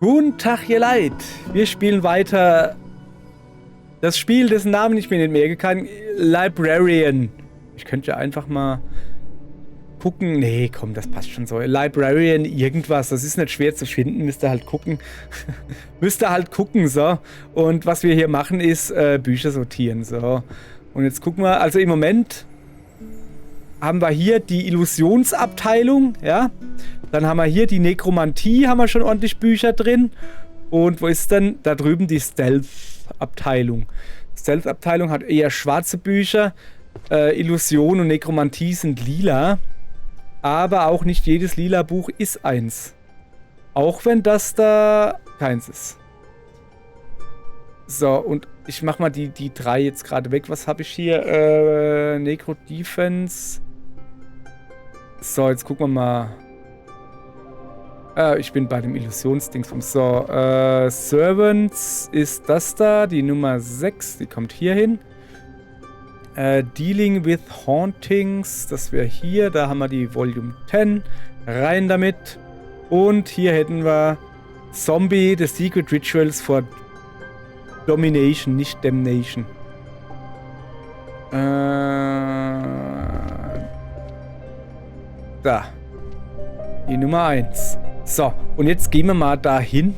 Guten Tag, ihr Leid. Wir spielen weiter das Spiel, dessen Namen ich mir nicht merken kann. Librarian. Ich könnte ja einfach mal gucken. Nee, komm, das passt schon so. Librarian irgendwas. Das ist nicht schwer zu finden. Müsst ihr halt gucken. Müsst ihr halt gucken, so. Und was wir hier machen, ist Bücher sortieren, so. Und jetzt gucken wir. Also im Moment haben wir hier die Illusionsabteilung, ja. Dann haben wir hier die Nekromantie, haben wir schon ordentlich Bücher drin. Und wo ist denn da drüben die Stealth-Abteilung? Stealth-Abteilung hat eher schwarze Bücher. Illusion und Nekromantie sind lila. Aber auch nicht jedes lila Buch ist eins. Auch wenn das da keins ist. So, und ich mach mal die drei jetzt gerade weg. Was habe ich hier? Necro-Defense. So, jetzt gucken wir mal. Ich bin bei dem Illusionsdingsbums. So, Servants ist das da, die Nummer 6, die kommt hier hin. Dealing with Hauntings, das wäre hier, da haben wir die Volume 10, rein damit. Und hier hätten wir Zombie, The Secret Rituals for Domination, nicht Damnation. Da. Die Nummer 1. So, und jetzt gehen wir mal dahin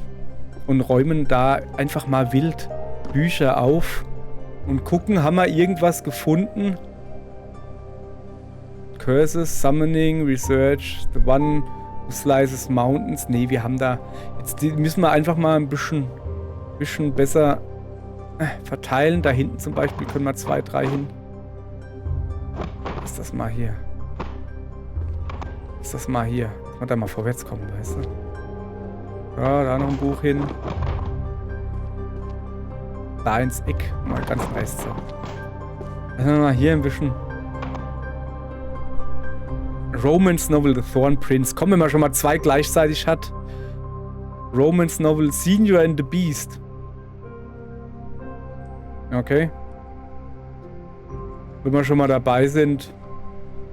und räumen da einfach mal wild Bücher auf und gucken, haben wir irgendwas gefunden? Curses, Summoning, Research, The One Who Slices Mountains. Nee, wir haben da... Jetzt müssen wir einfach mal ein bisschen besser verteilen. Da hinten zum Beispiel können wir 2, 3 hin. Lass das mal hier. Lass das mal hier. Und da mal vorwärts kommen, weißt du? Ja, da noch ein Buch hin. Da ins Eck. Mal ganz rechts so. Lassen wir mal hier ein bisschen. Romance Novel, The Thorn Prince. Komm, wenn man schon mal 2 gleichzeitig hat. Romance Novel, Senior and the Beast. Okay. Wenn wir schon mal dabei sind,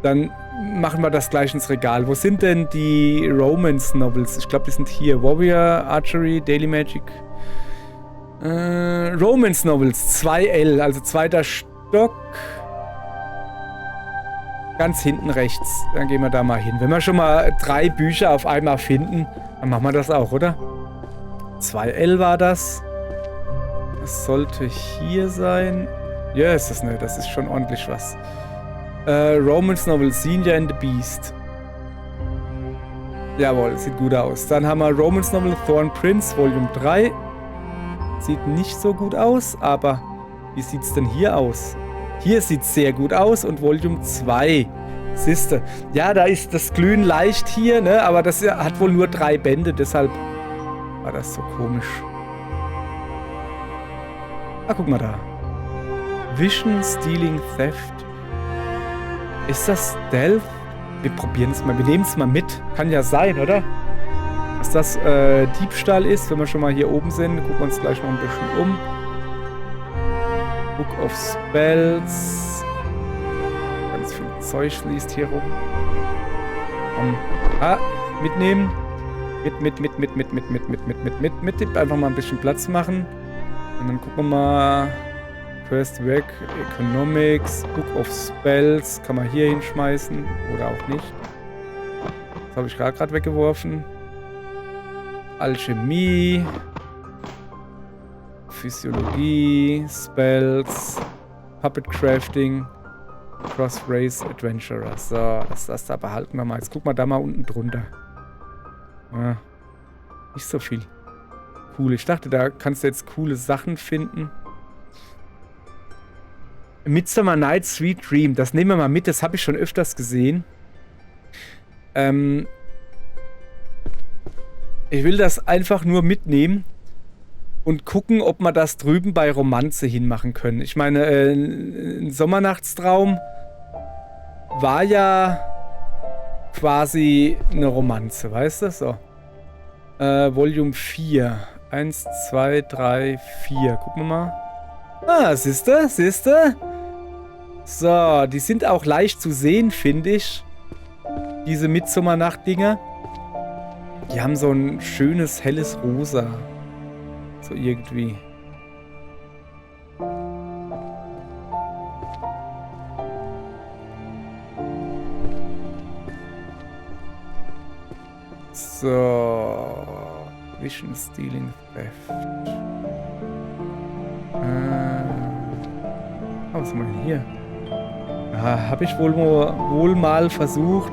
dann machen wir das gleich ins Regal. Wo sind denn die Romance Novels? Ich glaube, die sind hier. Warrior, Archery, Daily Magic. Romance Novels, 2L, also 2. Stock. Ganz hinten rechts. Dann gehen wir da mal hin. Wenn wir schon mal 3 Bücher auf einmal finden, dann machen wir das auch, oder? 2L war das. Das sollte hier sein. Ja, ist das nicht. Das ist schon ordentlich was. Romance Novel, Senior and the Beast. Jawohl, sieht gut aus. Dann haben wir Romance Novel, Thorn Prince, Volume 3. Sieht nicht so gut aus, aber wie sieht es denn hier aus? Hier sieht es sehr gut aus und Volume 2. Siehste. Ja, da ist das Glühen leicht hier, ne? Aber das hat wohl nur 3 Bände, deshalb war das so komisch. Ah, guck mal da. Vision, Stealing, Theft. Ist das Stealth? Wir probieren es mal. Wir nehmen es mal mit. Kann ja sein, oder? Dass das Diebstahl ist. Wenn wir schon mal hier oben sind, gucken wir uns gleich noch ein bisschen um. Book of Spells. Ganz viel Zeug liest hier rum. Mitnehmen. Mit. Einfach mal ein bisschen Platz machen. Und dann gucken wir mal. First weg, Economics, Book of Spells, kann man hier hinschmeißen oder auch nicht. Das habe ich gerade weggeworfen. Alchemie, Physiologie, Spells, Puppet Crafting, Cross Race Adventurer. So, das da behalten wir mal. Jetzt gucken wir da mal unten drunter. Ja, nicht so viel. Cool, ich dachte, da kannst du jetzt coole Sachen finden. Midsummer Night's Sweet Dream, das nehmen wir mal mit, das habe ich schon öfters gesehen. Ich will das einfach nur mitnehmen und gucken, ob wir das drüben bei Romanze hinmachen können. Ich meine, ein Sommernachtstraum war ja quasi eine Romanze, weißt du? So. Volume 4. 1, 2, 3, 4. Gucken wir mal. Ah, siehste? So, die sind auch leicht zu sehen, finde ich. Diese Midsommernacht-Dinger. Die haben so ein schönes, helles Rosa. So irgendwie. So. Vision Stealing Theft. Was haben wir denn hier? Habe ich wohl mal versucht,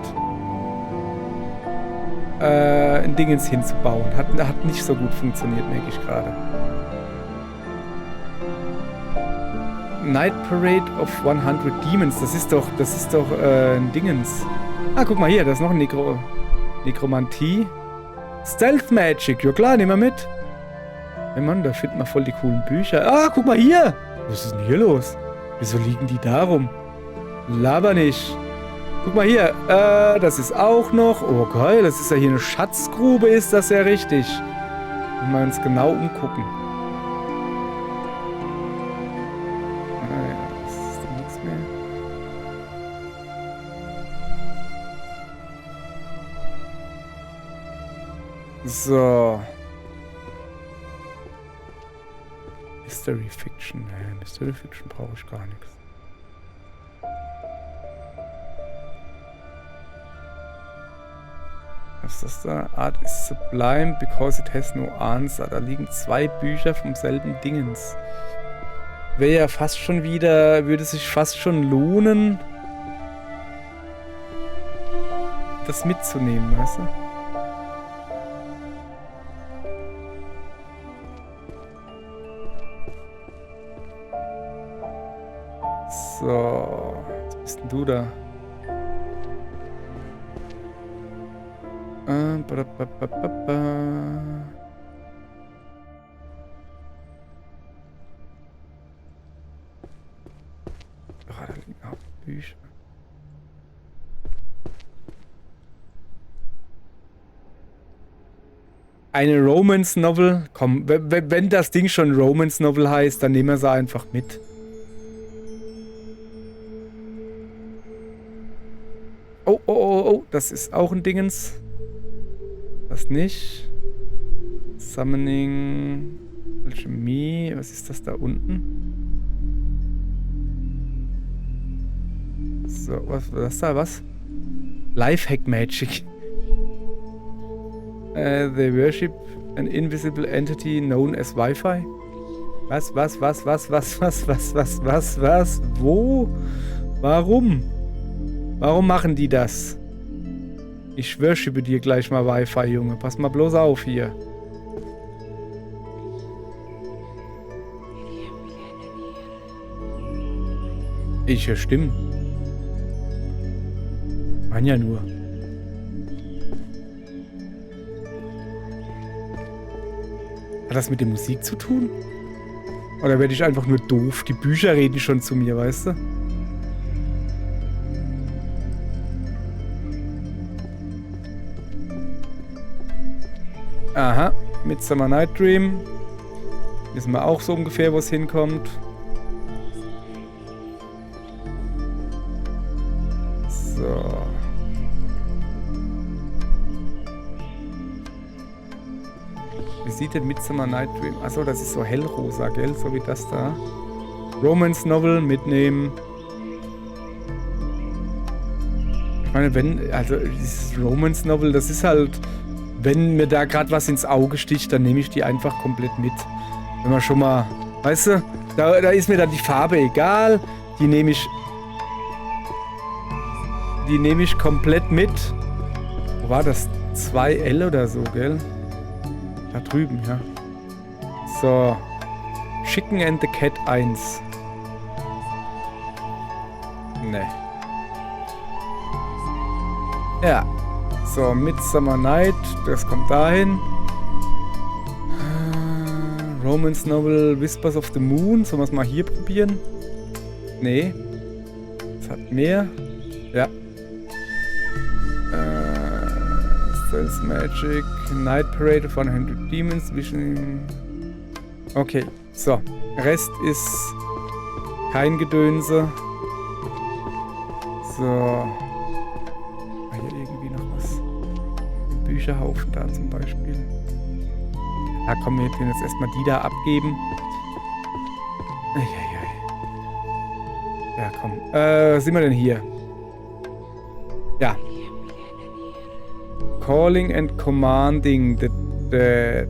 ein Dingens hinzubauen. Hat nicht so gut funktioniert, merke ich gerade. Night Parade of 100 Demons. Das ist doch ein Dingens. Ah, guck mal hier, da ist noch ein Nekromantie. Stealth Magic. Ja klar, nehmen wir mit. Hey Mann, da finden wir voll die coolen Bücher. Ah, guck mal hier. Was ist denn hier los? Wieso liegen die da rum? Laber nicht. Guck mal hier. Das ist auch noch. Oh geil, das ist ja hier eine Schatzgrube, ist das ja richtig. Wenn wir uns genau umgucken. Das ist doch nichts mehr. So. Mystery Fiction. Nee, Mystery Fiction brauche ich gar nichts. Was ist das da? Art is sublime because it has no answer. Da liegen 2 Bücher vom selben Dingens. Wäre ja fast schon wieder, würde sich fast schon lohnen, das mitzunehmen, weißt du? So, was bist denn du da? Da liegen auch Bücher. Eine Romance Novel? Komm, wenn das Ding schon Romance Novel heißt, dann nehmen wir sie einfach mit. Oh, das ist auch ein Dingens. Das nicht. Summoning. Alchemie. Was ist das da unten? So, was war das da? Was? Lifehack Magic. They worship an invisible entity known as Wi-Fi. Was? Wo? Warum? Warum machen die das? Ich worshipe dir gleich mal Wi-Fi, Junge. Pass mal bloß auf hier. Ich höre Stimmen. Mann ja nur. Hat das mit der Musik zu tun? Oder werde ich einfach nur doof? Die Bücher reden schon zu mir, weißt du? Aha, Midsummer Night Dream. Wissen wir auch so ungefähr, wo es hinkommt. So. Wie sieht denn Midsummer Night Dream? Achso, das ist so hellrosa, gell? So wie das da. Romance Novel mitnehmen. Ich meine, also dieses Romance Novel, das ist halt, wenn mir da gerade was ins Auge sticht, dann nehme ich die einfach komplett mit. Wenn man schon mal, weißt du, da ist mir dann die Farbe egal, die nehme ich komplett mit. Wo war das? 2L oder so, gell? Da drüben, ja. So. Chicken and the Cat 1. Ne. Ja. So, Midsummer Night, das kommt dahin. Romance Novel Whispers of the Moon. Sollen wir es mal hier probieren? Nee. Das hat mehr. Ja. Stealth Magic, Night Parade of 100 Demons, Vision. Okay, so. Rest ist kein Gedönse. So. Hier irgendwie noch was. Bücherhaufen da zum Beispiel. Da kommen wir jetzt erstmal die da abgeben. Ja, komm. Was sind wir denn hier? Ja. Calling and commanding the dead.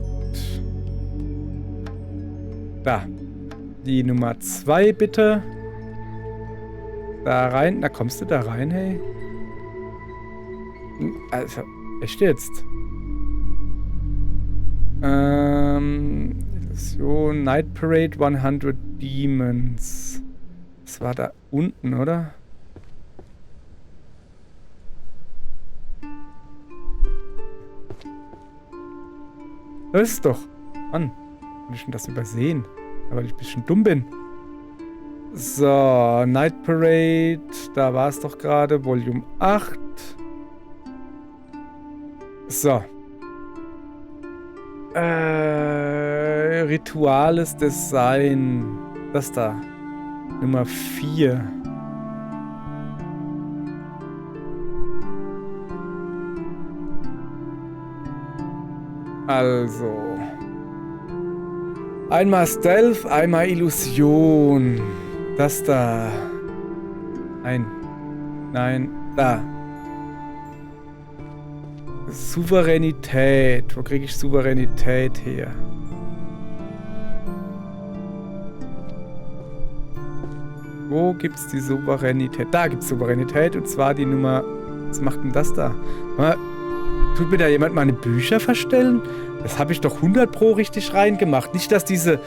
Da. Die Nummer 2 bitte. Da rein. Da kommst du da rein, hey? Also, echt jetzt? Illusion, Night Parade, 100 Demons. Das war da unten, oder? Das ist doch. Mann, hab ich schon das übersehen. Aber weil ich ein bisschen dumm bin. So, Night Parade. Da war es doch gerade. Volume 8. So. Rituales Design. Das da. Nummer 4. Also. Einmal Stealth, einmal Illusion. Das da. Nein. Nein. Da. Souveränität. Wo kriege ich Souveränität her? Wo gibt's die Souveränität? Da gibt's Souveränität und zwar die Nummer... Was macht denn das da? Tut mir da jemand meine Bücher verstellen? Das habe ich doch 100 Pro richtig reingemacht. Nicht, dass diese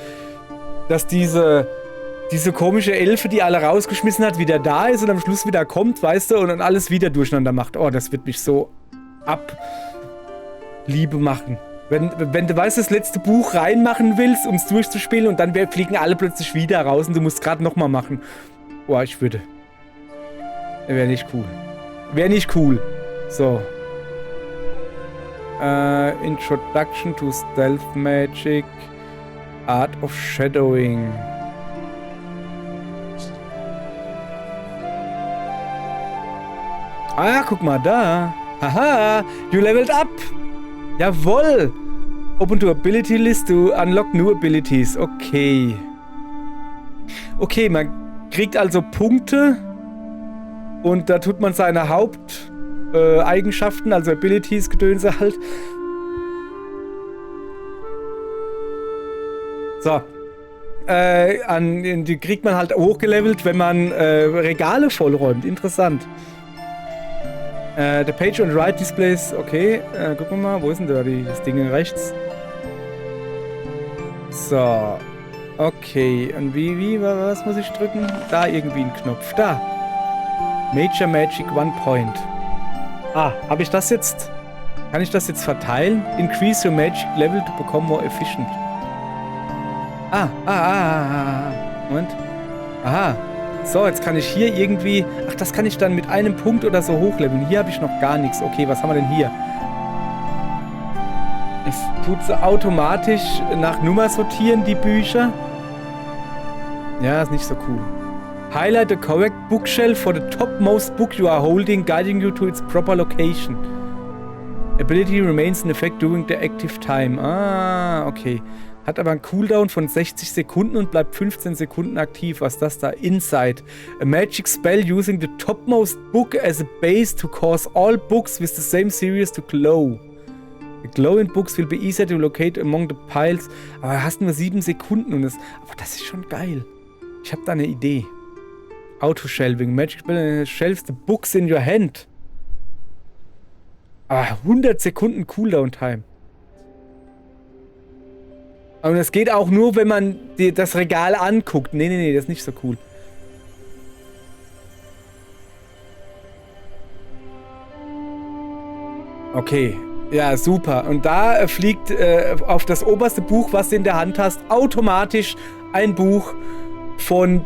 komische Elfe, die alle rausgeschmissen hat, wieder da ist und am Schluss wieder kommt, weißt du, und dann alles wieder durcheinander macht. Oh, das wird mich so Liebe machen. Wenn du weißt, das letzte Buch reinmachen willst, um es durchzuspielen und dann fliegen alle plötzlich wieder raus und du musst gerade nochmal machen. Boah, ich würde. Wäre nicht cool. Wäre nicht cool. So. Introduction to Stealth Magic. Art of Shadowing. Ah, guck mal da. Haha, you leveled up. Jawohl. Open to Ability List to unlock new abilities. Okay. Okay, man kriegt also Punkte und da tut man seine Haupteigenschaften, also Abilities, Gedönse halt. So. Die kriegt man halt hochgelevelt, wenn man Regale vollräumt. Interessant. The page on right displays, okay, gucken wir mal, wo ist denn da das Ding rechts? So, okay, und was muss ich drücken? Da irgendwie ein Knopf, da. Major Magic 1 Point. Ah, habe ich das jetzt? Kann ich das jetzt verteilen? Increase your Magic Level to become more efficient. Moment. Aha. So, jetzt kann ich hier irgendwie... Ach, das kann ich dann mit einem Punkt oder so hochleveln. Hier habe ich noch gar nichts. Okay, was haben wir denn hier? Es tut so automatisch nach Nummer sortieren, die Bücher. Ja, ist nicht so cool. Highlight the correct bookshelf for the topmost book you are holding, guiding you to its proper location. Ability remains in effect during the active time. Ah, okay. Hat aber einen Cooldown von 60 Sekunden und bleibt 15 Sekunden aktiv. Was ist das da? Insight. A magic spell using the topmost book as a base to cause all books with the same series to glow. The glowing books will be easier to locate among the piles. Aber du hast nur 7 Sekunden und aber das ist schon geil. Ich habe da eine Idee. Auto-Shelving. Magic spell shelves the books in your hand. Aber 100 Sekunden Cooldown-Time. Und das geht auch nur, wenn man das Regal anguckt. Nee, das ist nicht so cool. Okay, ja, super. Und da fliegt auf das oberste Buch, was du in der Hand hast, automatisch ein Buch von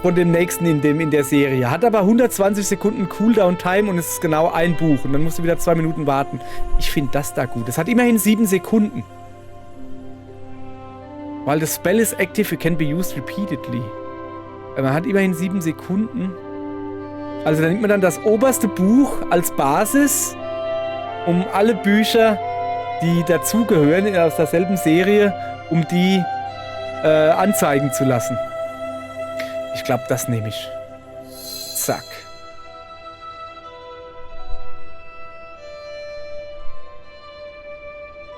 dem nächsten in der Serie. Hat aber 120 Sekunden Cooldown-Time und es ist genau ein Buch. Und dann musst du wieder 2 Minuten warten. Ich finde das da gut. Das hat immerhin 7 Sekunden. While the spell is active, it can be used repeatedly. Man hat immerhin 7 Sekunden. Also da nimmt man dann das oberste Buch als Basis um alle Bücher, die dazugehören, aus derselben Serie, um die anzeigen zu lassen. Ich glaube, das nehme ich. Zack.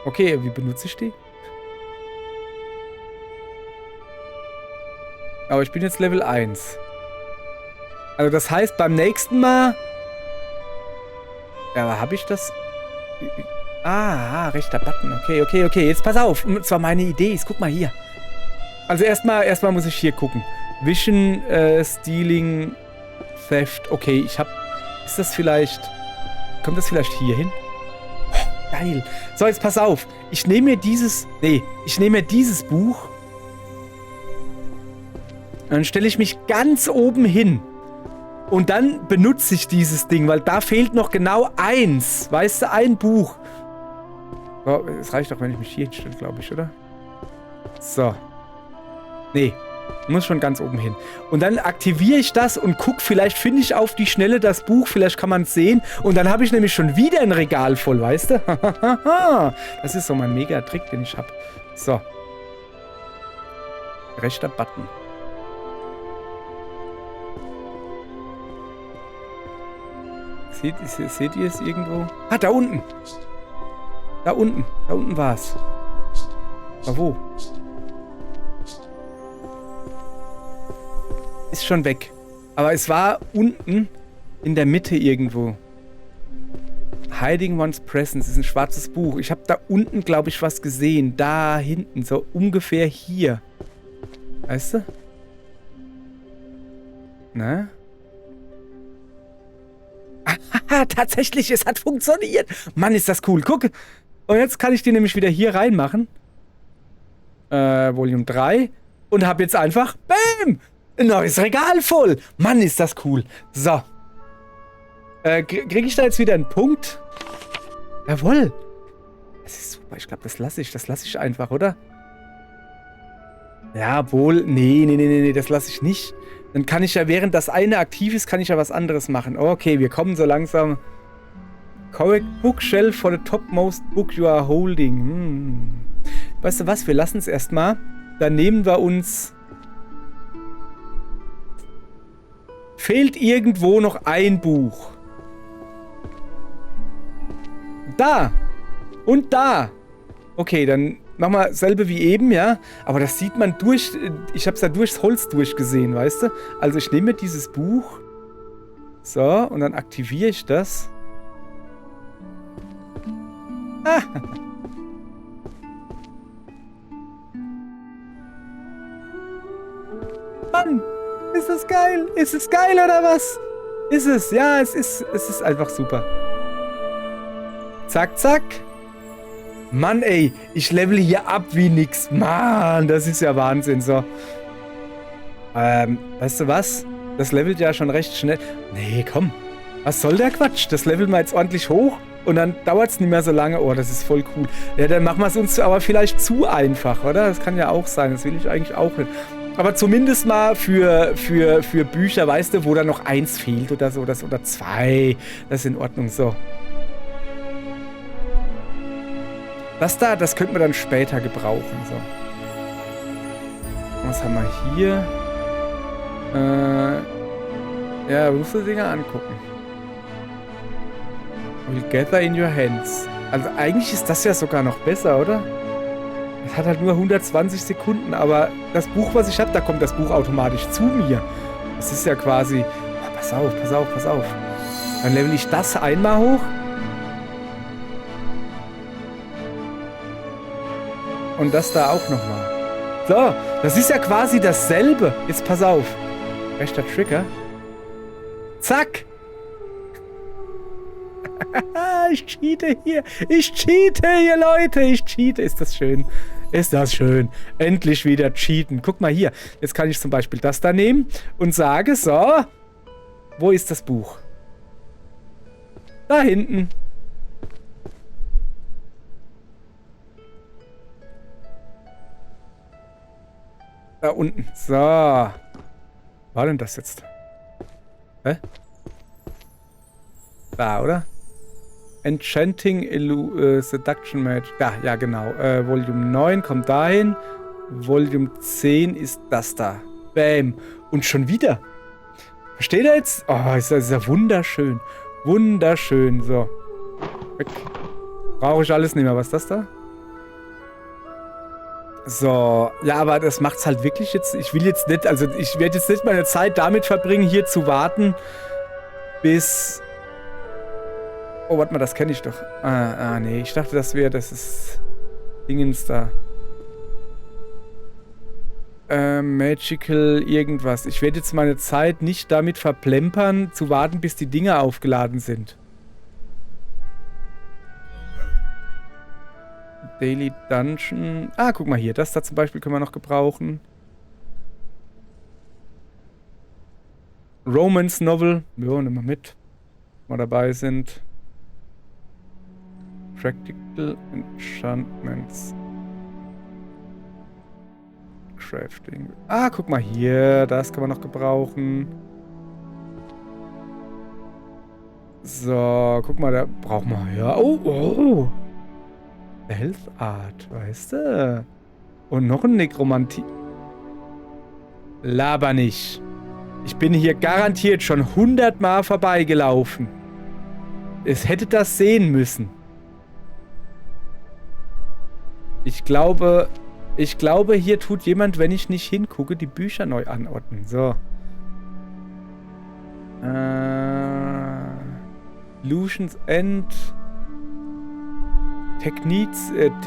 Okay, wie benutze ich die? Aber ich bin jetzt Level 1. Also das heißt, beim nächsten Mal... Ja, aber habe ich das... rechter Button. Okay. Jetzt pass auf. Und zwar meine Idee ist, guck mal hier. Also erstmal muss ich hier gucken. Vision, Stealing, Theft. Okay, ich habe... Ist das vielleicht... Kommt das vielleicht hier hin? Oh, geil. So, jetzt pass auf. Ich nehme mir dieses... Nee, ich nehme mir dieses Buch. Dann stelle ich mich ganz oben hin. Und dann benutze ich dieses Ding, weil da fehlt noch genau eins. Weißt du, ein Buch. Oh, es reicht doch, wenn ich mich hier hinstelle, glaube ich, oder? So. Nee, muss schon ganz oben hin. Und dann aktiviere ich das und gucke, vielleicht finde ich auf die Schnelle das Buch, vielleicht kann man es sehen. Und dann habe ich nämlich schon wieder ein Regal voll, weißt du? Das ist so mein Mega-Trick, den ich habe. So. Rechter Button. Seht ihr es irgendwo? Ah, da unten. Da unten war es. Aber wo? Ist schon weg. Aber es war unten in der Mitte irgendwo. Hiding One's Presence ist ein schwarzes Buch. Ich habe da unten, glaube ich, was gesehen. Da hinten, so ungefähr hier. Weißt du? Na? Tatsächlich, es hat funktioniert. Mann, ist das cool. Guck. Und jetzt kann ich die nämlich wieder hier reinmachen. Volume 3. Und habe jetzt einfach, bam, ein neues Regal voll. Mann, ist das cool. So. Kriege ich da jetzt wieder einen Punkt? Jawohl. Das ist super. Ich glaube, das lasse ich einfach, oder? Ja, wohl. Nee, das lasse ich nicht. Dann kann ich ja, während das eine aktiv ist, kann ich ja was anderes machen. Okay, wir kommen so langsam. Correct bookshelf for the topmost book you are holding. Weißt du was? Wir lassen es erstmal. Dann nehmen wir uns... Fehlt irgendwo noch ein Buch. Da. Und da. Okay, dann machen wir dasselbe wie eben, ja. Aber das sieht man durch... Ich habe es ja durchs Holz durchgesehen, weißt du? Also ich nehme dieses Buch. So, und dann aktiviere ich das. Ah. Mann, ist das geil? Ist es geil oder was? Ist es? Ja, es ist einfach super. Zack, zack. Mann, ey, ich level hier ab wie nix. Mann, das ist ja Wahnsinn, so. Weißt du was? Das levelt ja schon recht schnell. Nee, komm. Was soll der Quatsch? Das leveln wir jetzt ordentlich hoch und dann dauert es nicht mehr so lange. Oh, das ist voll cool. Ja, dann machen wir es uns aber vielleicht zu einfach, oder? Das kann ja auch sein. Das will ich eigentlich auch nicht. Aber zumindest mal für Bücher, weißt du, wo da noch eins fehlt oder so, oder zwei. Das ist in Ordnung, so. Das da, das könnten wir dann später gebrauchen, so. Was haben wir hier? Ja, musst du Dinger angucken. Will gather in your hands. Also eigentlich ist das ja sogar noch besser, oder? Es hat halt nur 120 Sekunden, aber das Buch, was ich habe, da kommt das Buch automatisch zu mir. Das ist ja quasi... Oh, pass auf. Dann level ich das einmal hoch. Und das da auch nochmal. So, das ist ja quasi dasselbe. Jetzt pass auf. Rechter Trigger. Zack. Ich cheate hier, Leute. Ich cheate. Ist das schön. Ist das schön. Endlich wieder cheaten. Guck mal hier. Jetzt kann ich zum Beispiel das da nehmen und sage, so. Wo ist das Buch? Da hinten. Da unten. So. War denn das jetzt? Hä? Da, oder? Enchanting Seduction Match. Ja, genau. Volume 9 kommt dahin. Volume 10 ist das da. Bam. Und schon wieder. Versteht ihr jetzt? Oh, ist ja wunderschön. Wunderschön. So. Weg. Brauche ich alles nicht mehr. Was ist das da? So. Ja, aber das macht's halt wirklich jetzt. Ich will jetzt nicht, also ich werde jetzt nicht meine Zeit damit verbringen, hier zu warten, bis... Oh, warte mal, das kenne ich doch. Nee. Ich dachte, das ist Dingens da. Magical irgendwas. Ich werde jetzt meine Zeit nicht damit verplempern, zu warten, bis die Dinger aufgeladen sind. Daily Dungeon. Ah, guck mal hier. Das da zum Beispiel können wir noch gebrauchen. Romance Novel. Ja, nehmen wir mit. Wenn wir dabei sind. Practical Enchantments. Crafting. Ah, guck mal hier. Das kann man noch gebrauchen. So, guck mal, da brauchen wir ja. Oh. Health Art, weißt du? Und noch ein Nekromantie. Laber nicht. Ich bin hier garantiert schon 100 Mal vorbeigelaufen. Es hätte das sehen müssen. Ich glaube, hier tut jemand, wenn ich nicht hingucke, die Bücher neu anordnen. So. Illusions End. Techniques. Jetzt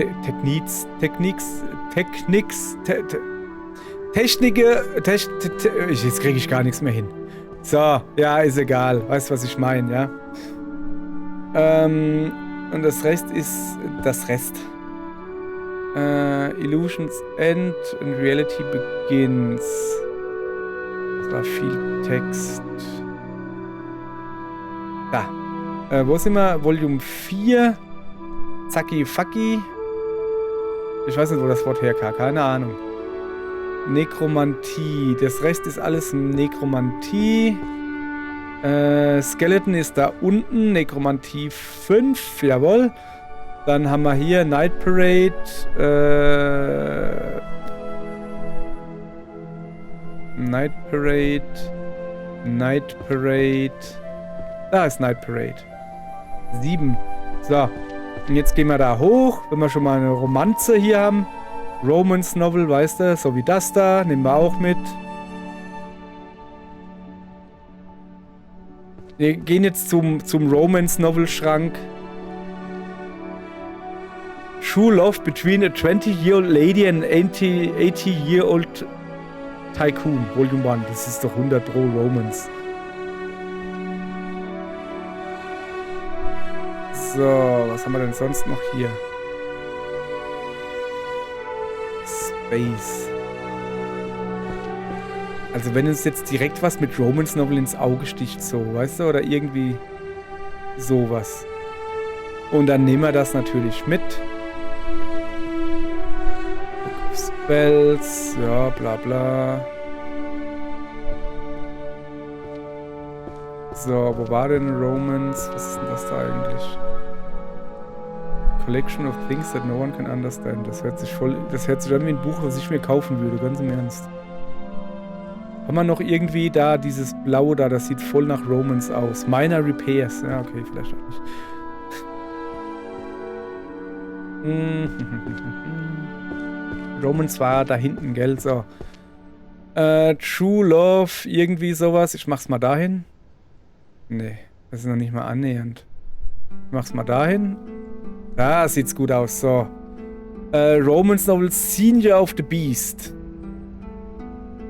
kriege ich gar nichts mehr hin. So, ja, ist egal. Weißt du, was ich meine, ja? Und das Rest ist das Rest. Illusions End and Reality Begins. Das war viel Text. Da. Wo sind wir? Volume 4. Zacki Facki. Ich weiß nicht, wo das Wort herkam. Keine Ahnung. Nekromantie. Das Rest ist alles Nekromantie. Skeleton ist da unten. Nekromantie 5. Jawohl. Dann haben wir hier Night Parade. Night Parade. Night Parade. Da ist Night Parade. 7. So. Und jetzt gehen wir da hoch, wenn wir schon mal eine Romanze hier haben. Romance Novel, weißt du, so wie das da. Nehmen wir auch mit. Wir gehen jetzt zum Romance Novel Schrank. True Love Between a 20-year-old Lady and an 80-year-old Tycoon. Volume 1. Das ist doch 100 Pro Romance. So, was haben wir denn sonst noch hier? Space. Also wenn uns jetzt direkt was mit Romance Novel ins Auge sticht, so, weißt du? Oder irgendwie sowas. Und dann nehmen wir das natürlich mit. Spells, ja, bla bla. So, wo war denn Romance? Was ist denn das da eigentlich? Collection of things that no one can understand. Das hört sich an wie ein Buch, was ich mir kaufen würde, ganz im Ernst. Haben wir noch irgendwie da dieses Blaue da, das sieht voll nach Romance aus. Minor Repairs. Ja, okay, vielleicht auch nicht. Romance war da hinten, gell? So. True Love, irgendwie sowas. Ich mach's mal dahin. Nee, das ist noch nicht mal annähernd. Ich mach's mal dahin. Da sieht's gut aus. So. Romance Novel Senior of the Beast.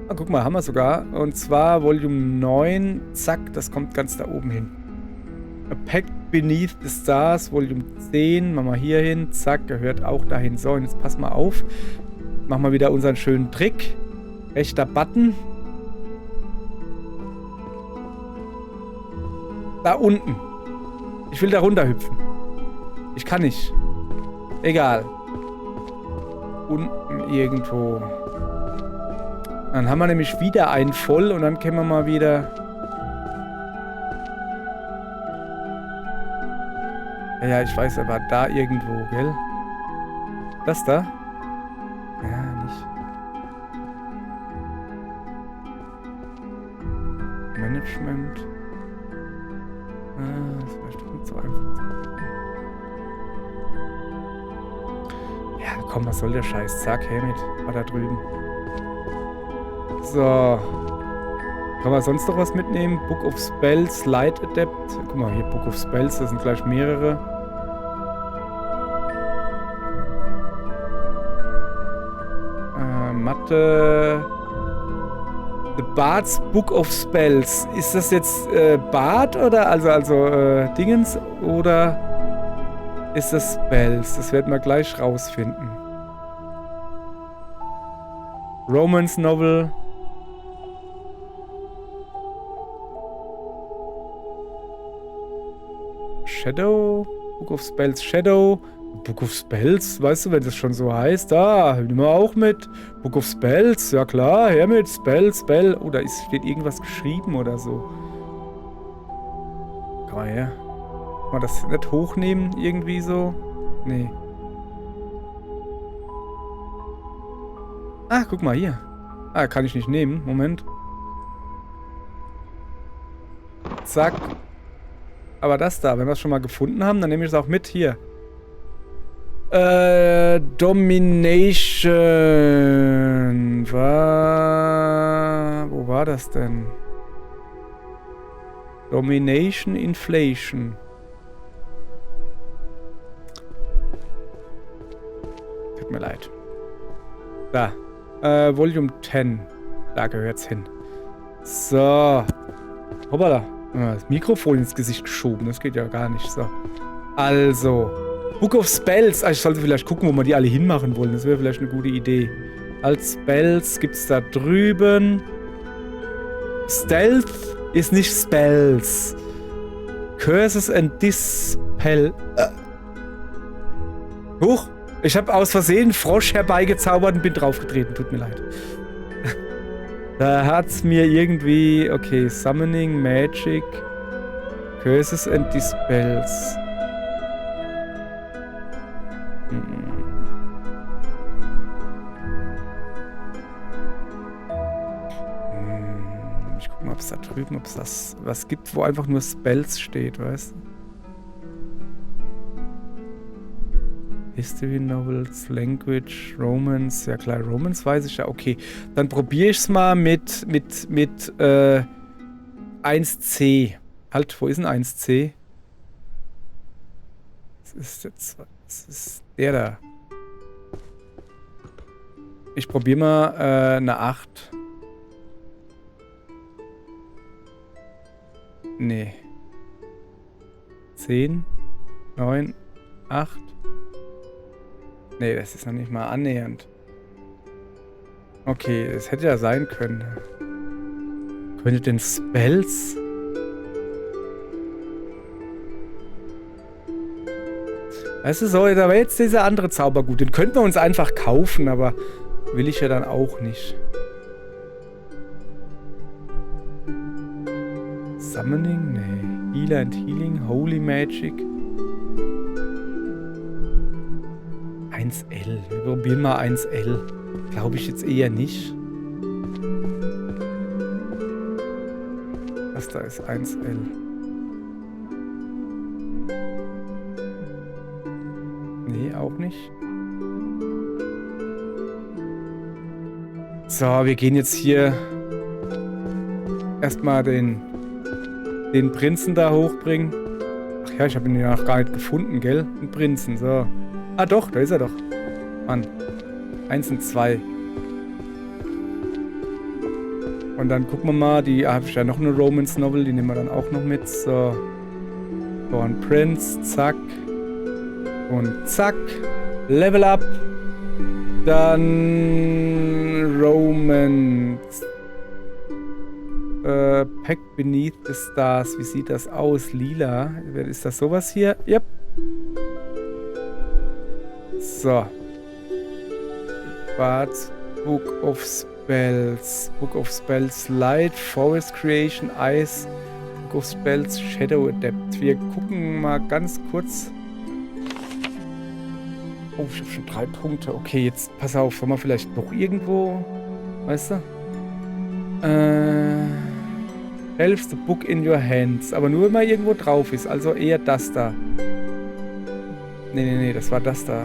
Ah, guck mal, haben wir sogar. Und zwar Volume 9. Zack, das kommt ganz da oben hin. A Pact Beneath the Stars, Volume 10. Machen wir hier hin. Zack, gehört auch dahin. So, und jetzt pass mal auf. Machen wir wieder unseren schönen Trick. Rechter Button. Da unten. Ich will da runterhüpfen. Ich kann nicht. Egal. Unten irgendwo. Dann haben wir nämlich wieder einen voll und dann können wir mal wieder... Ja, ich weiß, er war da irgendwo, gell? Das da? Ja, nicht. Management. Das ist vielleicht doch nicht so einfach zu gucken. Ja, komm, was soll der Scheiß? Zack, hey mit. War da drüben. So. Kann man sonst noch was mitnehmen? Book of Spells, Light Adept. Guck mal, hier Book of Spells, das sind gleich mehrere. Mathe. The Bard's Book of Spells. Ist das jetzt Bard oder also Dingens oder ist das Spells? Das werden wir gleich rausfinden. Romance Novel. Shadow. Book of Spells Shadow. Book of Spells, weißt du, wenn das schon so heißt, da, nehmen wir auch mit. Book of Spells, ja klar, her mit. Spell. Oh, da steht irgendwas geschrieben oder so. Komm mal her. Kann man das nicht hochnehmen, irgendwie so? Nee. Ah, guck mal hier. Ah, kann ich nicht nehmen. Moment. Zack. Aber das da, wenn wir es schon mal gefunden haben, dann nehme ich es auch mit. Hier. Domination. Wo war das denn? Domination, Inflation. Tut mir leid. Da. Volume 10. Da gehört's hin. So. Hoppala. Das Mikrofon ins Gesicht geschoben. Das geht ja gar nicht. So. Also. Book of Spells. Ich sollte vielleicht gucken, wo wir die alle hinmachen wollen. Das wäre vielleicht eine gute Idee. Als Spells gibt's da drüben. Stealth ist nicht Spells. Curses and Dispel. Huch. Ich habe aus Versehen Frosch herbeigezaubert und bin draufgetreten. Tut mir leid. Da hat's mir irgendwie... Okay, Summoning, Magic, Curses and Dispels. Ich guck mal, ob es da drüben, ob es das was gibt, wo einfach nur Spells steht, weißt du? History Novels, Language, Romance. Ja klar, Romance weiß ich ja. Okay, dann probiere ich es mal mit 1C. Halt, wo ist denn 1C? Das ist der da. Ich probiere mal eine 8. Nee. 10, 9, 8. Nee, das ist noch nicht mal annähernd. Okay, es hätte ja sein können. Könnte denn Spells? Weißt du, so, da war jetzt dieser andere Zaubergut. Den könnten wir uns einfach kaufen, aber will ich ja dann auch nicht. Summoning? Nee. Healer and Healing? Holy Magic? 1L. Wir probieren mal 1L. Glaube ich jetzt eher nicht. Was da ist 1L? Nee, auch nicht. So, wir gehen jetzt hier erstmal den Prinzen da hochbringen. Ach ja, ich habe ihn ja noch gar nicht gefunden, gell? Den Prinzen, so. Ah doch, da ist er doch. Mann. 1 und 2. Und dann gucken wir mal, habe ich ja noch eine Romance Novel, die nehmen wir dann auch noch mit. So. Born Prince, zack. Und zack. Level up. Dann Romance. Pack Beneath the Stars. Wie sieht das aus? Lila. Ist das sowas hier? Yep. So. Bard's Book of Spells. Book of Spells Light, Forest Creation, Ice, Book of Spells Shadow Adept. Wir gucken mal ganz kurz. Oh, ich habe schon 3 Punkte. Okay, jetzt pass auf. Sollen wir vielleicht noch irgendwo... Weißt du? Helps the book in your hands. Aber nur, wenn man irgendwo drauf ist. Also eher das da. Nee, das war das da.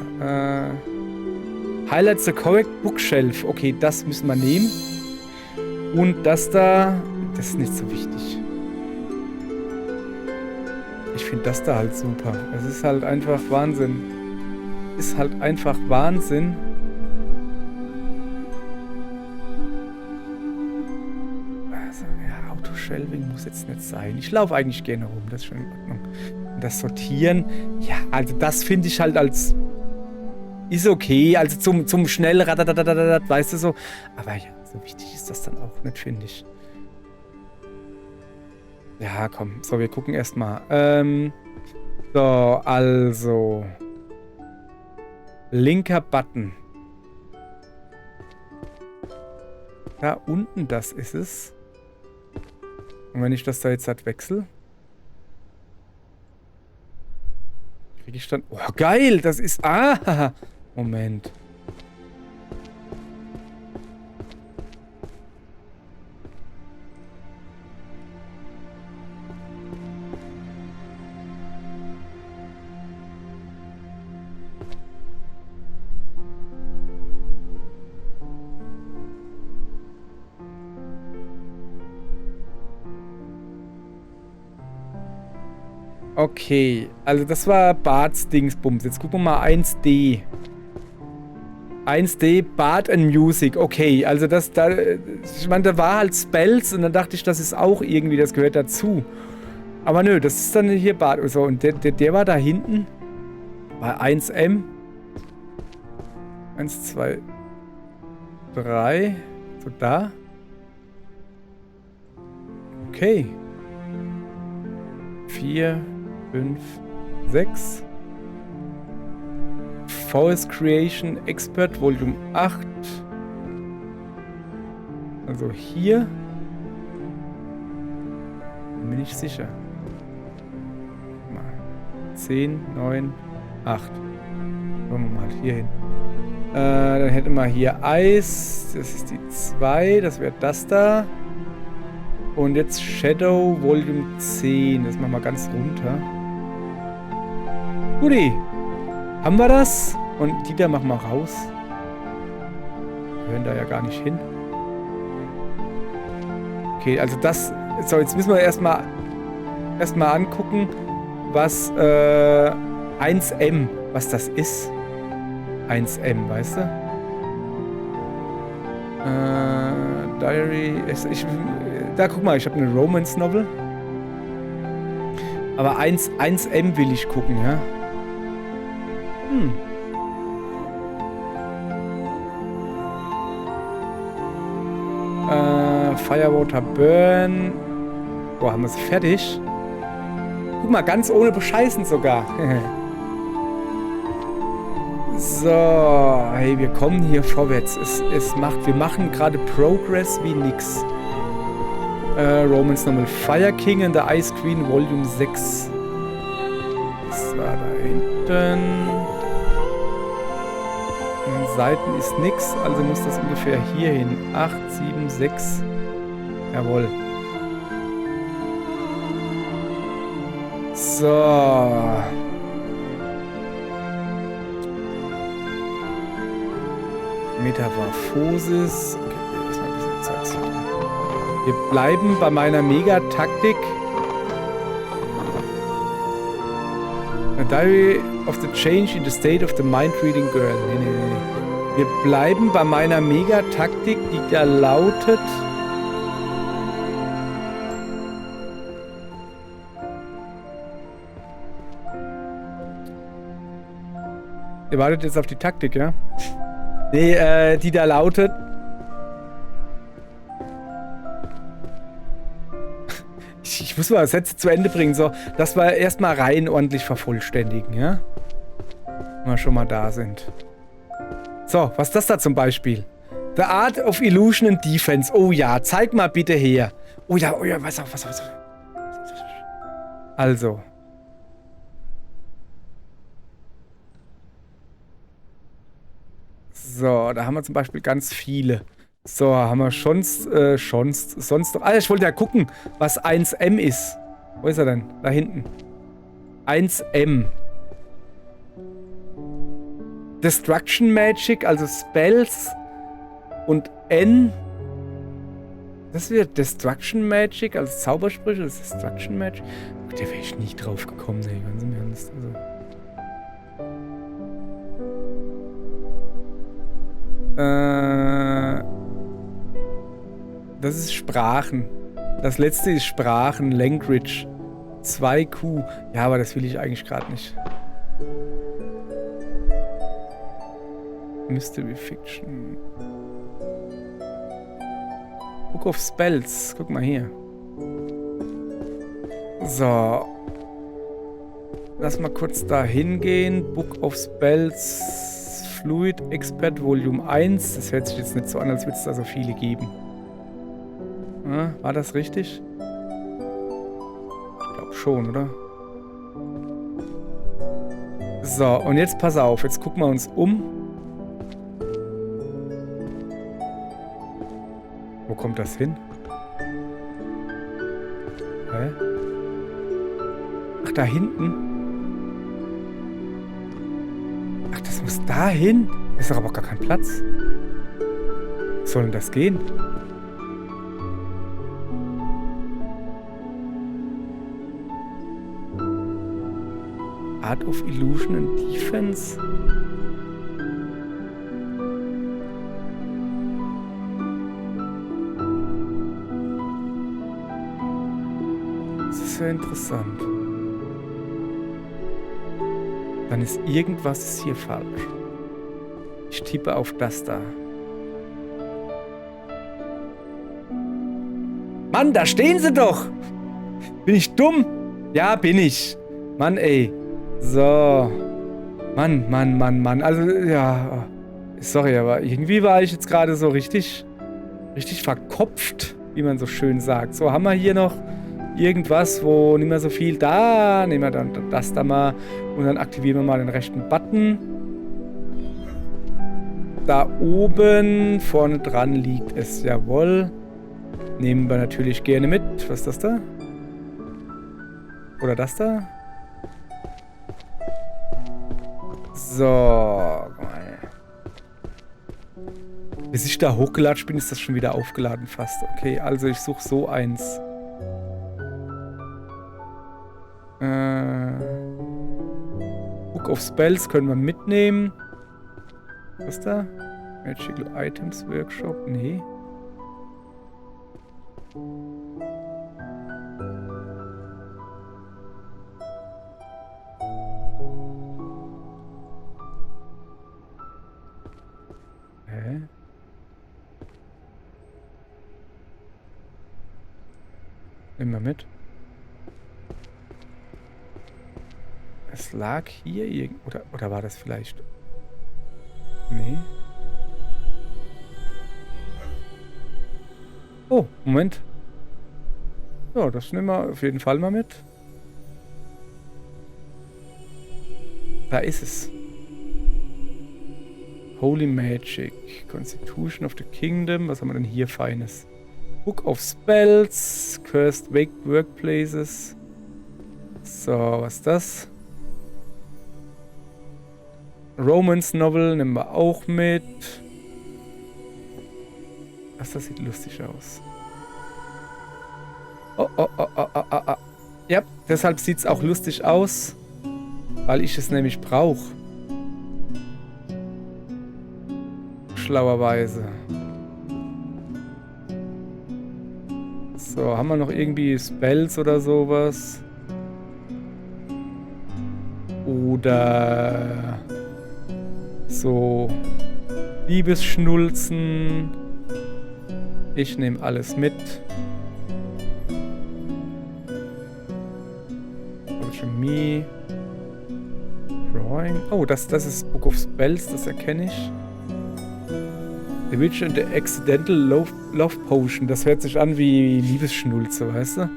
Highlights the correct bookshelf. Okay, das müssen wir nehmen. Und das da... Das ist nicht so wichtig. Ich finde das da halt super. Es ist halt einfach Wahnsinn. Ist halt einfach Wahnsinn. Also, ja, Autoshelving muss jetzt nicht sein. Ich laufe eigentlich gerne rum. Das ist schon in Ordnung. Und das Sortieren, ja, also das finde ich halt als... Ist okay, also zum schnell, weißt du so. Aber ja, so wichtig ist das dann auch nicht, finde ich. Ja, komm. So, wir gucken erstmal. So, also. Linker Button. Da unten, das ist es. Und wenn ich das da jetzt halt wechsle. Kriege ich dann... Oh, geil! Das ist... Ah! Moment. Okay, also das war Barts Dingsbums. Jetzt gucken wir mal 1D. 1D, Bart and Music. Okay, also das da... Ich meine, da war halt Spells und dann dachte ich, das ist auch irgendwie, das gehört dazu. Aber nö, das ist dann hier Bart. So, und der war da hinten. Bei 1M. 1, 2, 3. So, da. Okay. 4, 5, 6. Forest Creation Expert Volume 8. Also hier. Bin ich sicher. Mal 10, 9, 8. Schauen wir mal hier hin. Dann hätten wir hier Eis. Das ist die 2. Das wäre das da. Und jetzt Shadow Volume 10. Das machen wir ganz runter. Guti. Haben wir das? Und die da machen wir raus. Wir hören da ja gar nicht hin. Okay, also das... So, jetzt müssen wir erstmal angucken, was 1M, was das ist. 1M, weißt du? Diary... Da, guck mal, ich habe eine Romance-Novel. Aber 1M will ich gucken, ja? Firewater Burn. Boah, haben wir es fertig? Guck mal, ganz ohne Bescheißen sogar. So, hey, wir kommen hier vorwärts. Wir machen gerade Progress wie nix. Romance Novel Fire King and the Ice Queen Volume 6. Das war da hinten. An den Seiten ist nix, also muss das ungefähr hier hin. 8, 7, 6. Jawohl. So. Metamorphosis. Okay, das war ein bisschen Zeit. Wir bleiben bei meiner Mega-Taktik. A Diary of the Change in the State of the Mind-Reading Girl. Nee. Wir bleiben bei meiner Mega-Taktik, die da lautet... Ihr wartet jetzt auf die Taktik, ja? Nee, die da lautet... Ich muss mal das Sätze zu Ende bringen, so, dass wir erstmal rein ordentlich vervollständigen, ja? Wenn wir schon mal da sind. So, was ist das da zum Beispiel? The Art of Illusion and Defense. Oh ja, zeig mal bitte her. Oh ja, was auf. Also. So, da haben wir zum Beispiel ganz viele. So, haben wir sonst noch... Ah, ich wollte ja gucken, was 1M ist. Wo ist er denn? Da hinten. 1M. Destruction Magic, also Spells. Und N. Das wird Destruction Magic, also Zaubersprüche, das ist Destruction Magic. Da wäre ich nie drauf gekommen, ey, ganz im Ernst. Also. Das ist Sprachen. Das letzte ist Sprachen, Language. 2Q. Ja, aber das will ich eigentlich gerade nicht. Mystery Fiction. Book of Spells. Guck mal hier. So. Lass mal kurz da hingehen. Book of Spells. Fluid Expert Volume 1. Das hört sich jetzt nicht so an, als würde es da so viele geben. Ja, war das richtig? Ich glaube schon, oder? So, und jetzt pass auf. Jetzt gucken wir uns um. Wo kommt das hin? Hä? Ach, da hinten? Ach, das muss da hin? Ist doch aber gar kein Platz. Wie soll denn das gehen? Art of Illusion and Defense. Das ist ja interessant. Dann ist irgendwas hier falsch. Ich tippe auf das da. Mann, da stehen sie doch! Bin ich dumm? Ja, bin ich. Mann, ey. So. Mann. Also, ja. Sorry, aber irgendwie war ich jetzt gerade so richtig verkopft, wie man so schön sagt. So, haben wir hier noch irgendwas, wo nicht mehr so viel da. Nehmen wir dann das da mal und dann aktivieren wir mal den rechten Button. Da oben vorne dran liegt es, jawohl. Nehmen wir natürlich gerne mit. Was ist das da? Oder das da? So, guck mal. Bis ich da hochgelatscht bin, ist das schon wieder aufgeladen fast. Okay, also ich suche so eins. Book of Spells können wir mitnehmen. Was ist da? Magical Items Workshop? Nee. Nimm mal mit. Es lag hier irgendwo. Oder war das vielleicht... Nee. Oh, Moment. Ja, das nehmen wir auf jeden Fall mal mit. Da ist es. Holy Magic. Constitution of the Kingdom. Was haben wir denn hier Feines? Book of Spells. Cursed Workplaces. So, was ist das? Romance Novel nehmen wir auch mit. Das sieht lustig aus. Oh. Ja, deshalb sieht es auch lustig aus. Weil ich es nämlich brauche. Schlauerweise. So, haben wir noch irgendwie Spells oder sowas? Oder so Liebesschnulzen. Ich nehme alles mit. Chemie. Drawing. Oh, das ist Book of Spells, das erkenne ich. The Witch and the Accidental Love Potion. Das hört sich an wie Liebesschnulze, weißt du?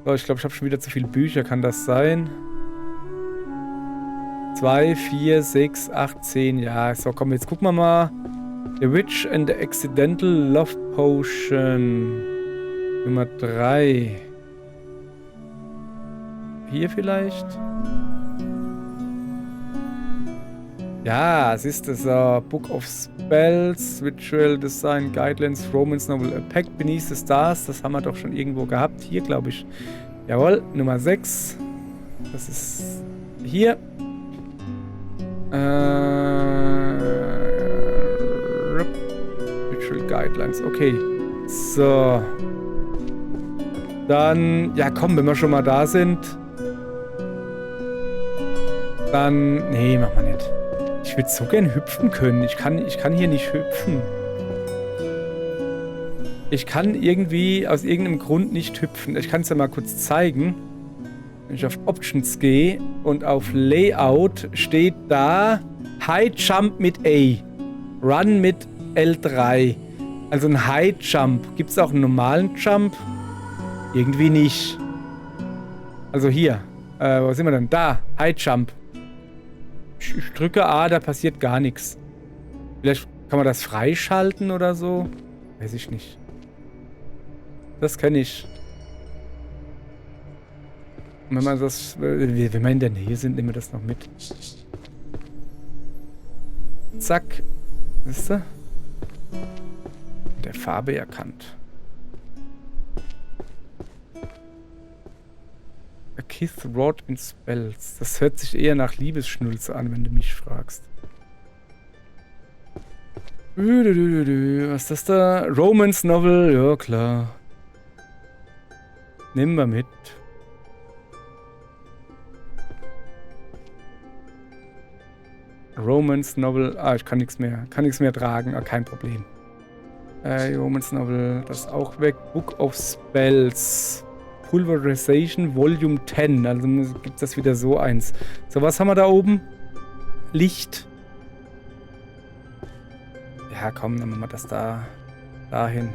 So, ich glaube, ich habe schon wieder zu viele Bücher. Kann das sein? 2, 4, 6, 8, 10. Ja, so, komm, jetzt gucken wir mal. The Witch and the Accidental Love Potion. Nummer 3. Hier vielleicht? Ja, siehst du, so Book of Spells, Ritual Design Guidelines, Romance Novel, A Pact Beneath the Stars. Das haben wir doch schon irgendwo gehabt. Hier, glaube ich. Jawohl, Nummer 6. Das ist hier. Ritual Guidelines, okay. So. Dann, ja komm, wenn wir schon mal da sind. Dann, nee, machen wir nicht. Ich würde so gern hüpfen können. Ich kann hier nicht hüpfen. Ich kann irgendwie aus irgendeinem Grund nicht hüpfen. Ich kann es ja mal kurz zeigen. Wenn ich auf Options gehe und auf Layout steht da High Jump mit A. Run mit L3. Also ein High Jump. Gibt es auch einen normalen Jump? Irgendwie nicht. Also hier. Wo sind wir denn? Da. High Jump. Ich drücke A, da passiert gar nichts. Vielleicht kann man das freischalten oder so. Weiß ich nicht. Das kenne ich. Und wenn man das, wenn wir in der Nähe sind, nehmen wir das noch mit. Zack. Siehst du? Der Farbe erkannt. A Kiss Wrought in Spells. Das hört sich eher nach Liebesschnulze an, wenn du mich fragst. Was ist das da? Romance Novel, ja klar. Nehmen wir mit. Romance Novel. Ah, ich kann nichts mehr. Kann nichts mehr tragen. Ah, kein Problem. Romance Novel, das ist auch weg. Book of Spells. Pulverization Volume 10. Also gibt es das wieder so eins. So, was haben wir da oben? Licht. Ja, komm, dann machen wir das dahin.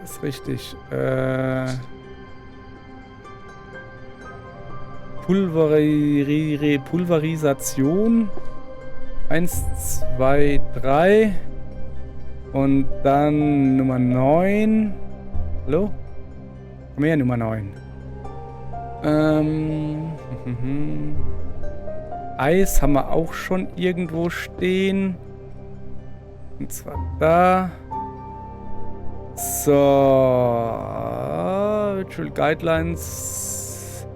Das ist richtig. Pulverisation. 1, 2, 3. Und dann Nummer 9. Hallo? Komm her, Nummer 9. Eis haben wir auch schon irgendwo stehen. Und zwar da. So. Virtual Guidelines.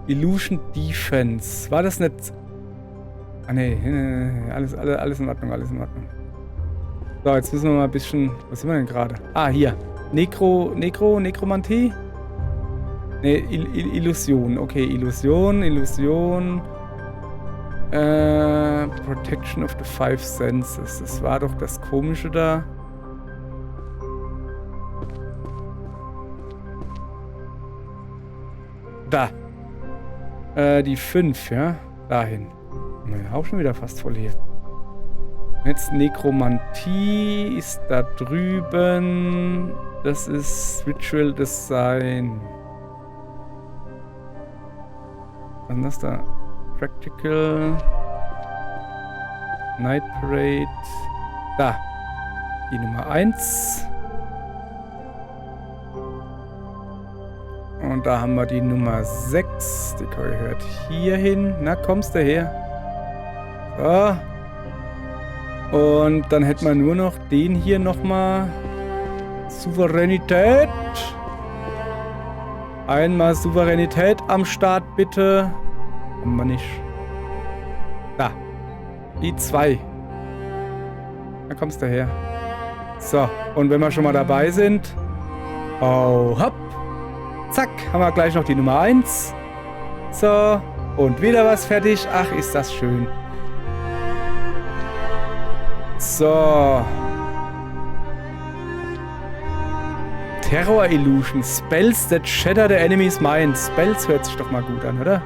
Illusion Defense. War das nicht... Ah, nee. Alles in Ordnung, alles in Ordnung. So, jetzt müssen wir mal ein bisschen... Was sind wir denn gerade? Ah, hier. Nekromantie? Ne, Illusion. Okay, Illusion. Protection of the Five Senses. Das war doch das Komische da. Da. Die 5, ja? Dahin. Ja, auch schon wieder fast voll hier. Jetzt Nekromantie ist da drüben. Das ist Ritual Design. Was ist das da? Practical. Night Parade. Da. Die Nummer 1. Und da haben wir die Nummer 6. Die gehört hier hin. Na, kommst du her? So. Und dann hätten wir nur noch den hier nochmal. Souveränität. Einmal Souveränität am Start, bitte. Haben wir nicht. Da. Die 2. Da kommst du her. So. Und wenn wir schon mal dabei sind. Oh, hopp. Zack. Haben wir gleich noch die Nummer 1. So. Und wieder was fertig. Ach, ist das schön. So. Terror Illusion. Spells that shatter the enemy's mind. Spells hört sich doch mal gut an, oder?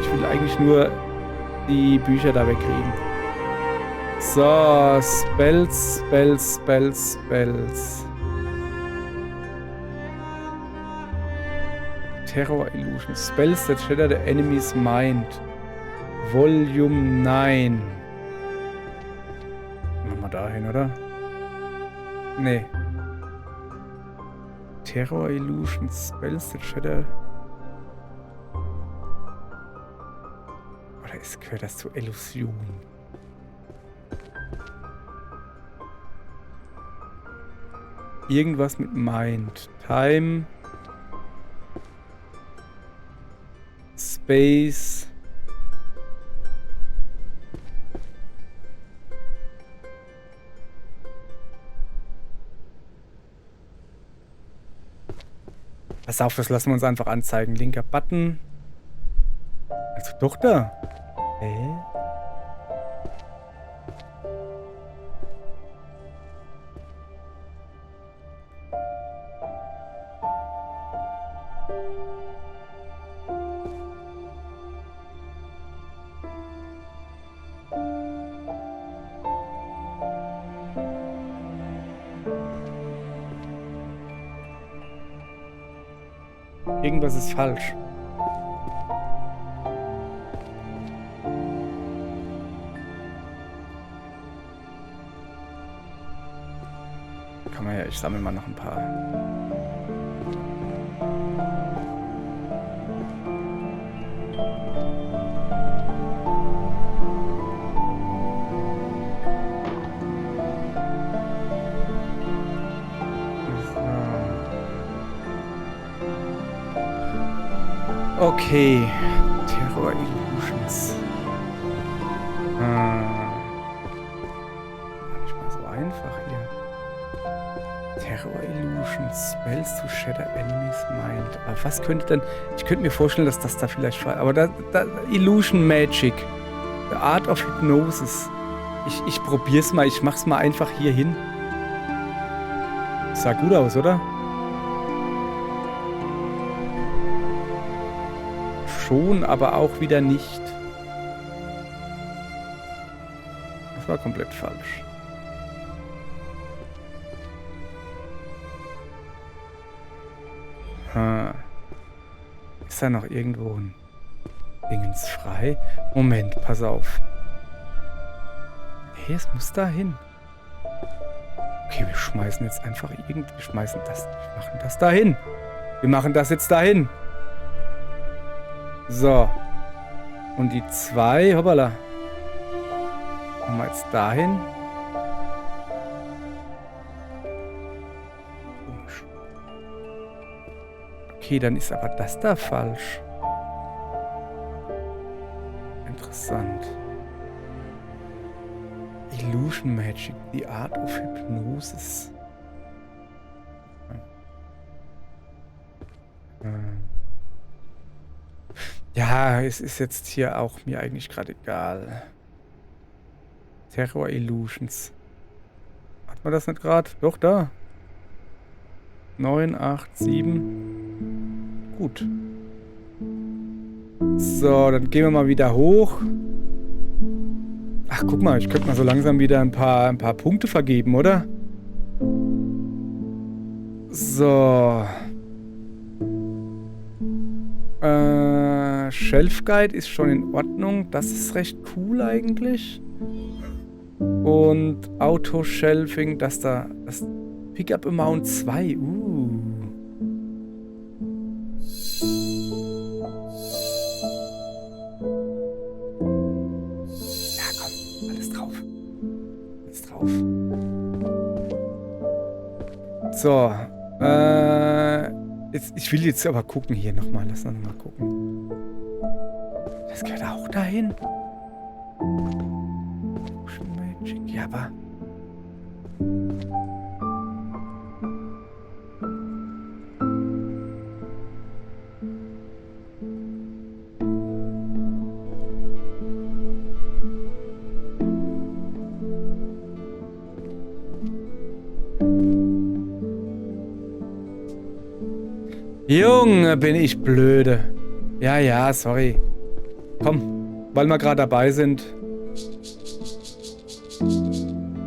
Ich will eigentlich nur die Bücher da wegkriegen. So. Spells. Terror Illusion. Spells that shatter the enemy's mind. Volume 9. Machen wir dahin, oder? Nee. Terror Illusion. Spells that shatter... Oder gehört das zu Illusion? Irgendwas mit Mind. Time. Space. Pass auf, das lassen wir uns einfach anzeigen. Linker Button. Also doch da. Hä? Irgendwas ist falsch. Kann man ja, ich sammle mal noch ein paar. Okay. Terror Illusions. Nicht mal so einfach hier. Terror Illusions. Spells to shatter enemy's mind. Aber was könnte denn... Ich könnte mir vorstellen, dass das da vielleicht... Aber da Illusion Magic. The Art of Hypnosis. Ich probier's mal. Ich mach's mal einfach hier hin. Sah gut aus, oder? Schon, aber auch wieder nicht. Das war komplett falsch. Ist da noch irgendwo ein Dingens frei? Moment, pass auf. Nee, es muss da hin. Okay, wir schmeißen jetzt einfach wir machen das dahin. Wir machen das jetzt dahin. So. Und die 2, hoppala. Machen wir jetzt dahin. Komisch. Okay, dann ist aber das da falsch. Interessant. Illusion Magic, the Art of Hypnosis. Ja, es ist jetzt hier auch mir eigentlich gerade egal. Terror Illusions. Hat man das nicht gerade? Doch, da. 9, 8, 7. Gut. So, dann gehen wir mal wieder hoch. Ach, guck mal, ich könnte mal so langsam wieder ein paar Punkte vergeben, oder? So. Shelf Guide ist schon in Ordnung. Das ist recht cool eigentlich. Und Auto-Shelving, das Pickup Amount 2. Ja, komm, alles drauf. Alles drauf. So, ich will jetzt aber gucken hier nochmal. Lass uns nochmal gucken. Das gehört auch dahin. Magic, ja, aber... Junge, bin ich blöde. Ja, sorry. Komm, weil wir gerade dabei sind.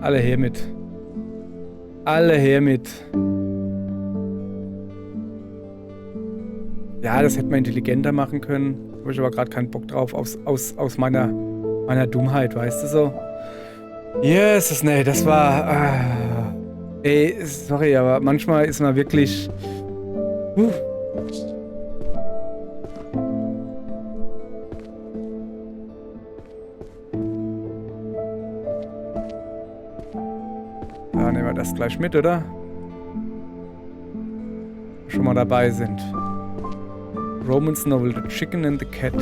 Alle her mit. Alle her mit. Ja, das hätte man intelligenter machen können. Habe ich aber gerade keinen Bock drauf, aus meiner Dummheit, weißt du so? Jesus, nee, das war... ey, sorry, aber manchmal ist man wirklich... Ja, nehmen wir das gleich mit, oder? Schon mal dabei sind. Romance Novel, The Chicken and the Cat.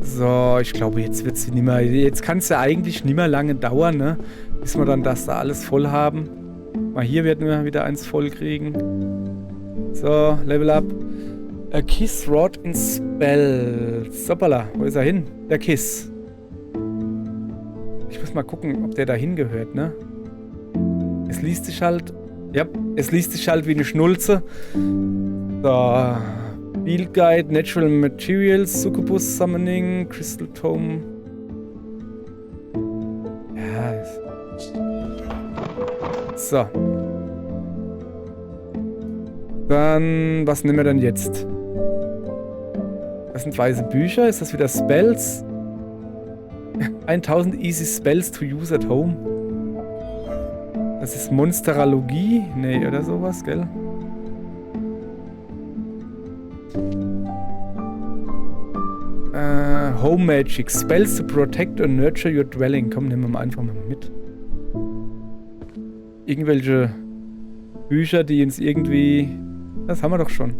So, ich glaube, jetzt wird's nicht mehr... Jetzt kann es ja eigentlich nicht mehr lange dauern, ne? Bis wir dann das da alles voll haben. Mal hier werden wir wieder eins voll kriegen. So, Level Up. A Kiss Rod in Spells. Hoppala, wo ist er hin? Der Kiss. Ich muss mal gucken, ob der da hingehört, ne? Es liest sich halt... Ja, es liest sich halt wie eine Schnulze. So. Field Guide, Natural Materials, Succubus Summoning, Crystal Tome. Ja. So. Dann, was nehmen wir denn jetzt? Das sind weiße Bücher. Ist das wieder Spells? 1000 easy spells to use at home. Das ist Monsterologie? Nee, oder sowas, gell? Home Magic. Spells to protect or nurture your dwelling. Komm, nehmen wir mal einfach mal mit. Irgendwelche Bücher, die uns irgendwie... Das haben wir doch schon.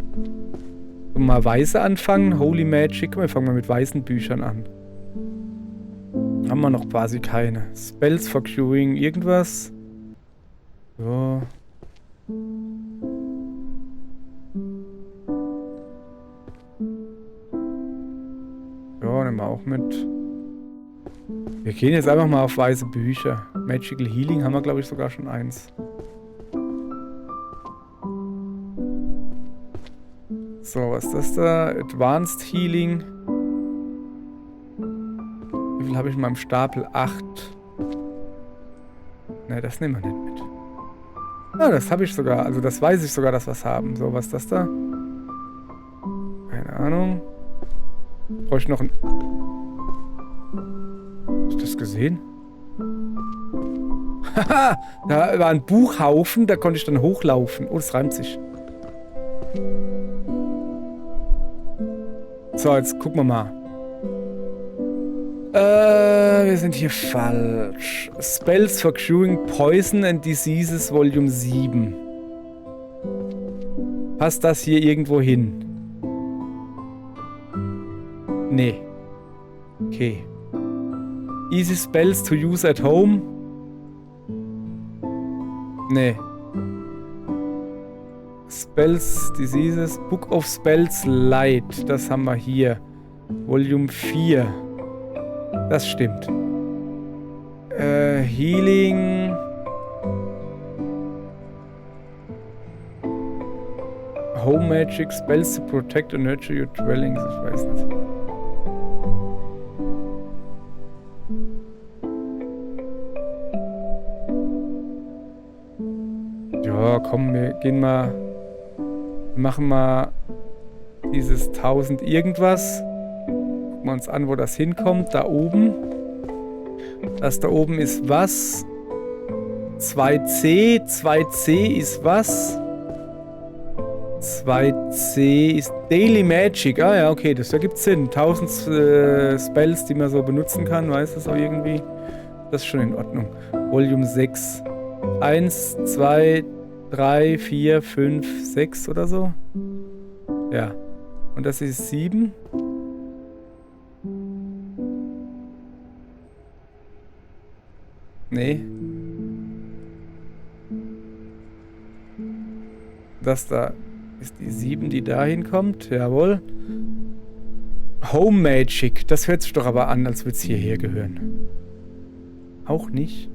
So, mal weiße anfangen. Holy Magic. Komm, wir fangen mal mit weißen Büchern an. Haben wir noch quasi keine. Spells for curing irgendwas. So. Ja, nehmen wir auch mit. Wir gehen jetzt einfach mal auf weiße Bücher. Magical Healing haben wir, glaube ich, sogar schon eins. So, was ist das da? Advanced Healing. Wie viel habe ich in meinem Stapel? 8. Ne, das nehmen wir nicht mit. Ja, das habe ich sogar. Also das weiß ich sogar, dass wir es haben. So, was ist das da? Keine Ahnung. Brauche ich noch ein... Hast du das gesehen? Haha! Da war ein Buchhaufen, da konnte ich dann hochlaufen. Oh, das reimt sich. So, jetzt gucken wir mal. Wir sind hier falsch. Spells for Curing Poison and Diseases Volume 7. Passt das hier irgendwo hin? Nee. Okay. Easy Spells to use at home? Nee. Spells, Diseases, Book of Spells Light. Das haben wir hier. Volume 4. Das stimmt. Healing. Home Magic, Spells to protect and nurture your dwellings. Ich weiß nicht. Ja, komm, wir gehen mal. Wir machen mal dieses 1000 irgendwas. Gucken wir uns an, wo das hinkommt. Da oben. Das da oben ist was? 2C. 2C ist was? 2C ist Daily Magic. Ah ja, okay, das ergibt Sinn. 1000 Spells, die man so benutzen kann, weißt du, so irgendwie. Das ist schon in Ordnung. Volume 6. 1, 2, 3, 4, 5, 6 oder so. Ja. Und das ist 7. Nee. Das da ist die 7, die da hinkommt. Jawohl. Home Magic. Das hört sich doch aber an, als würde es hierher gehören. Auch nicht.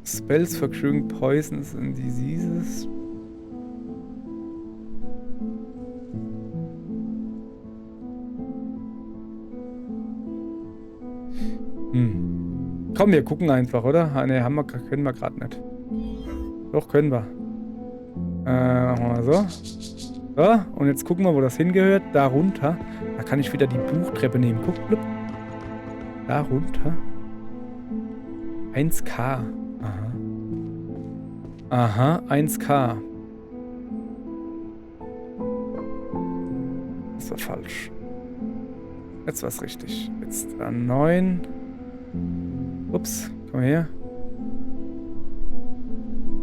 Spells for curing poisons and diseases. Komm, wir gucken einfach, oder? Ah, ne, können wir gerade nicht. Doch, können wir. Machen wir mal so. So, und jetzt gucken wir, wo das hingehört. Da runter. Da kann ich wieder die Buchtreppe nehmen. Guck, blub. Da runter. 1K. Aha. Aha, 1K. Das war falsch. Jetzt war es richtig. Jetzt dann 9. Ups, komm her.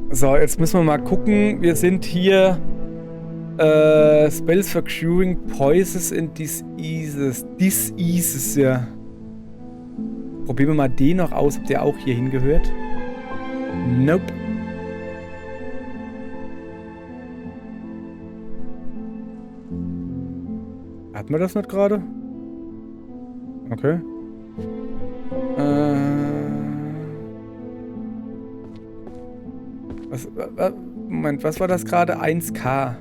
So, jetzt müssen wir mal gucken. Wir sind hier Spells for curing poisons and diseases. Diseases, ja. Probieren wir mal den noch aus, ob der auch hier hingehört. Nope. Hatten wir das nicht gerade? Okay. Moment, was war das gerade? 1K.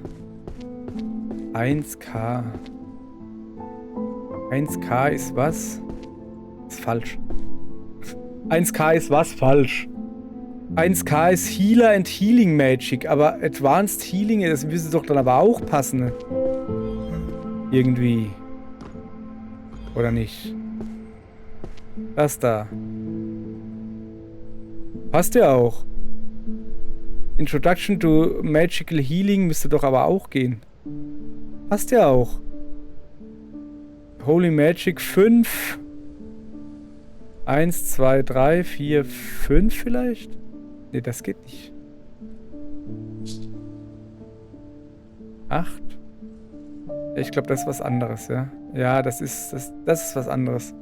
1K. 1K ist was? Ist falsch. 1K ist was? Falsch. 1K ist Healer and Healing Magic, aber Advanced Healing, das müsste doch dann aber auch passen. Ne? Irgendwie. Oder nicht? Das da. Passt ja auch. Introduction to Magical Healing müsste doch aber auch gehen. Passt ja auch. Holy Magic 5. 1, 2, 3, 4, 5 vielleicht? Ne, das geht nicht. 8. Ich glaube, das ist was anderes, ja. Ja, das ist was anderes.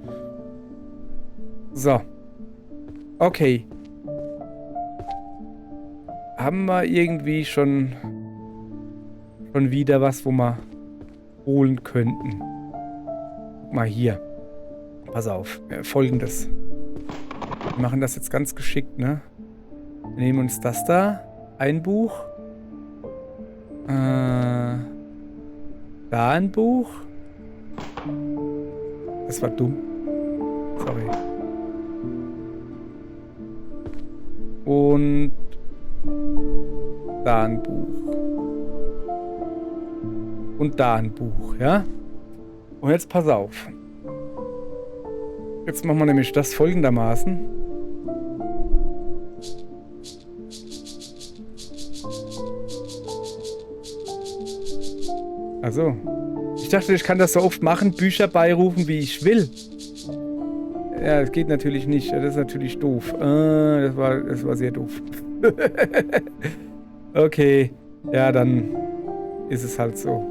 So. Okay. Haben wir irgendwie schon wieder was, wo wir holen könnten. Guck mal hier. Pass auf. Folgendes. Wir machen das jetzt ganz geschickt, ne? Wir nehmen uns das da. Ein Buch. Da ein Buch. Das war dumm. Sorry. Und da ein Buch. Und da ein Buch, ja? Und jetzt pass auf. Jetzt machen wir nämlich das folgendermaßen. Also, ich dachte, ich kann das so oft machen, Bücher beirufen, wie ich will. Ja, das geht natürlich nicht. Das ist natürlich doof. Das war sehr doof. Okay. Ja, dann ist es halt so.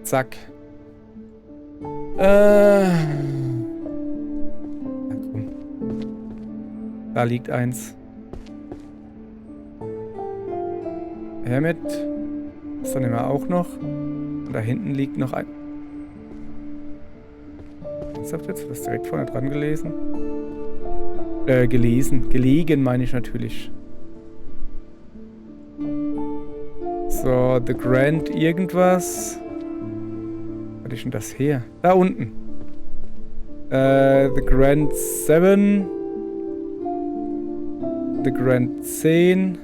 Zack. Na komm. Da liegt eins. Her mit. Das nehmen wir auch noch. Und da hinten liegt noch ein. Ernsthaft jetzt? Das direkt vorne dran gelesen? Gelegen meine ich natürlich. So, The Grand irgendwas. Was ist denn das her? Da unten. The Grand 7. The Grand 10.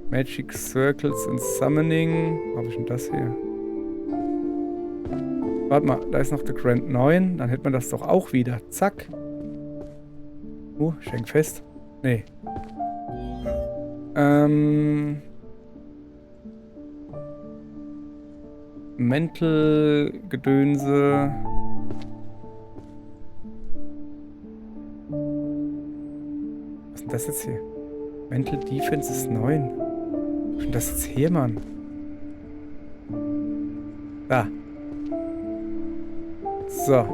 Magic Circles and Summoning. Wo habe ich denn das hier? Warte mal, da ist noch The Grand 9. Dann hätte man das doch auch wieder. Zack. Ich häng fest. Nee. Mental Gedönse. Was ist denn das jetzt hier? Mental Defense ist 9. Was ist denn das jetzt hier, Mann? Da. So.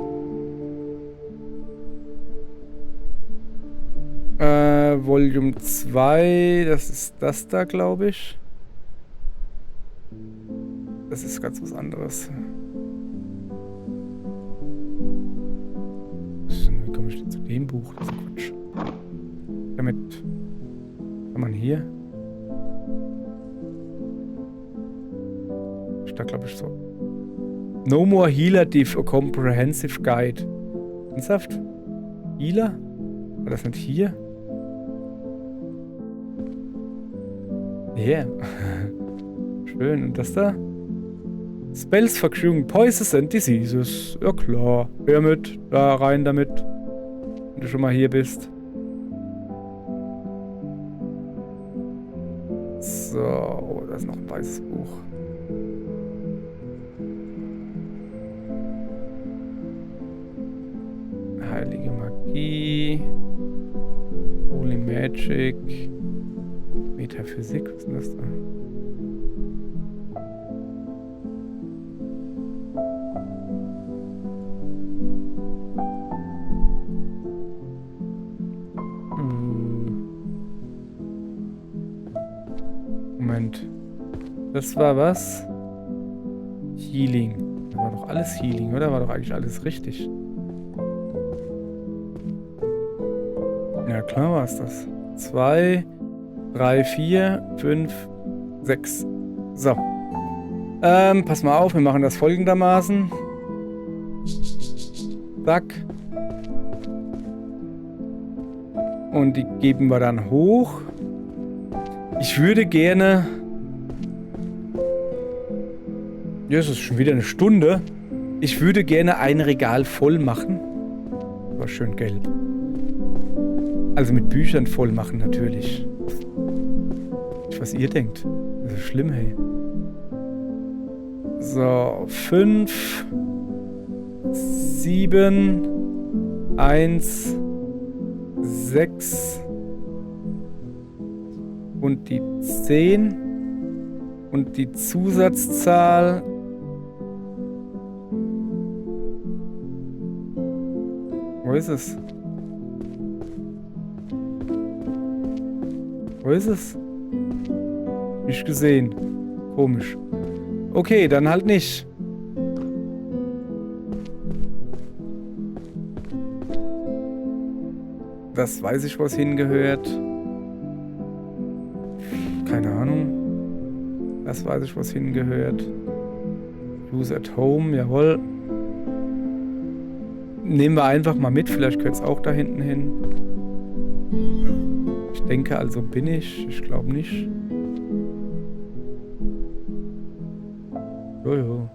Volume 2, das ist das da, glaube ich. Das ist ganz was anderes. Wie komme ich denn zu dem Buch? Das ist Quatsch. Damit kann man hier. Ich da glaube ich so. No more Healer Div, a comprehensive guide. Ernsthaft? Healer? War das nicht hier? Yeah. Schön. Und das da? Spells for curing poisons and diseases. Ja klar. Hör mit. Da rein damit. Wenn du schon mal hier bist. So. Oh, da ist noch ein weißes Buch. Heilige Magie. Holy Magic. Metaphysik. Was ist denn das da? Moment. Das war was? Healing. Das war doch alles Healing, oder? War doch eigentlich alles richtig. Ja, klar war es das. 2, 3, 4, 5, 6. So. Pass mal auf, wir machen das folgendermaßen. Zack. Und die geben wir dann hoch. Ich würde gerne... Ja, es ist schon wieder eine Stunde. Ich würde gerne ein Regal voll machen. War schön gelb. Also mit Büchern voll machen natürlich. Nicht, was ihr denkt. Das ist schlimm, hey. So, 5, 7, 1, 6 und die 10 und die Zusatzzahl wo ist es? Wo ist es? Nicht gesehen. Komisch. Okay, dann halt nicht. Das weiß ich, wo es hingehört. Keine Ahnung. Das weiß ich, wo es hingehört. Use at home, jawohl. Nehmen wir einfach mal mit. Vielleicht gehört es auch da hinten hin. Ich denke, also bin ich. Ich glaube nicht. Jojo.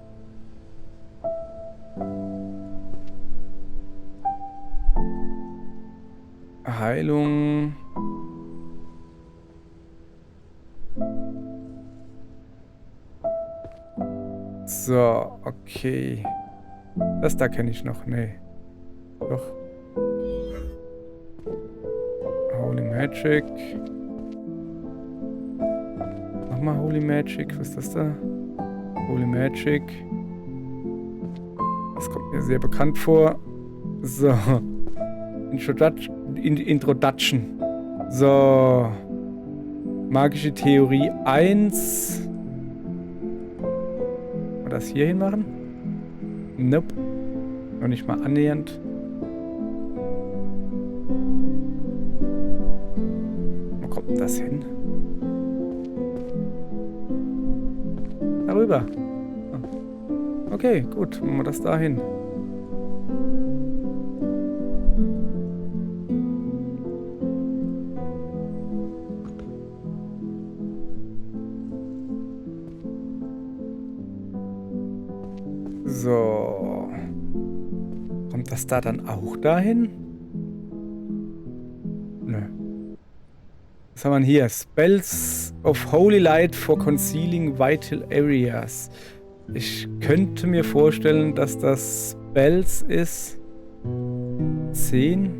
Heilung. So, okay. Das da kenne ich noch. Nee. Doch. Holy Magic. Nochmal Holy Magic. Was ist das da? Holy Magic. Das kommt mir sehr bekannt vor. So. Introduction. So. Magische Theorie 1. Mal das hier hinmachen? Nope. Noch nicht mal annähernd. Wo kommt das hin? Darüber. Okay, gut. Machen wir das da hin. So. Kommt das da dann auch dahin? Nö. Was haben wir hier? Spells of Holy Light for Concealing Vital Areas. Ich könnte mir vorstellen, dass das Spells ist. 10.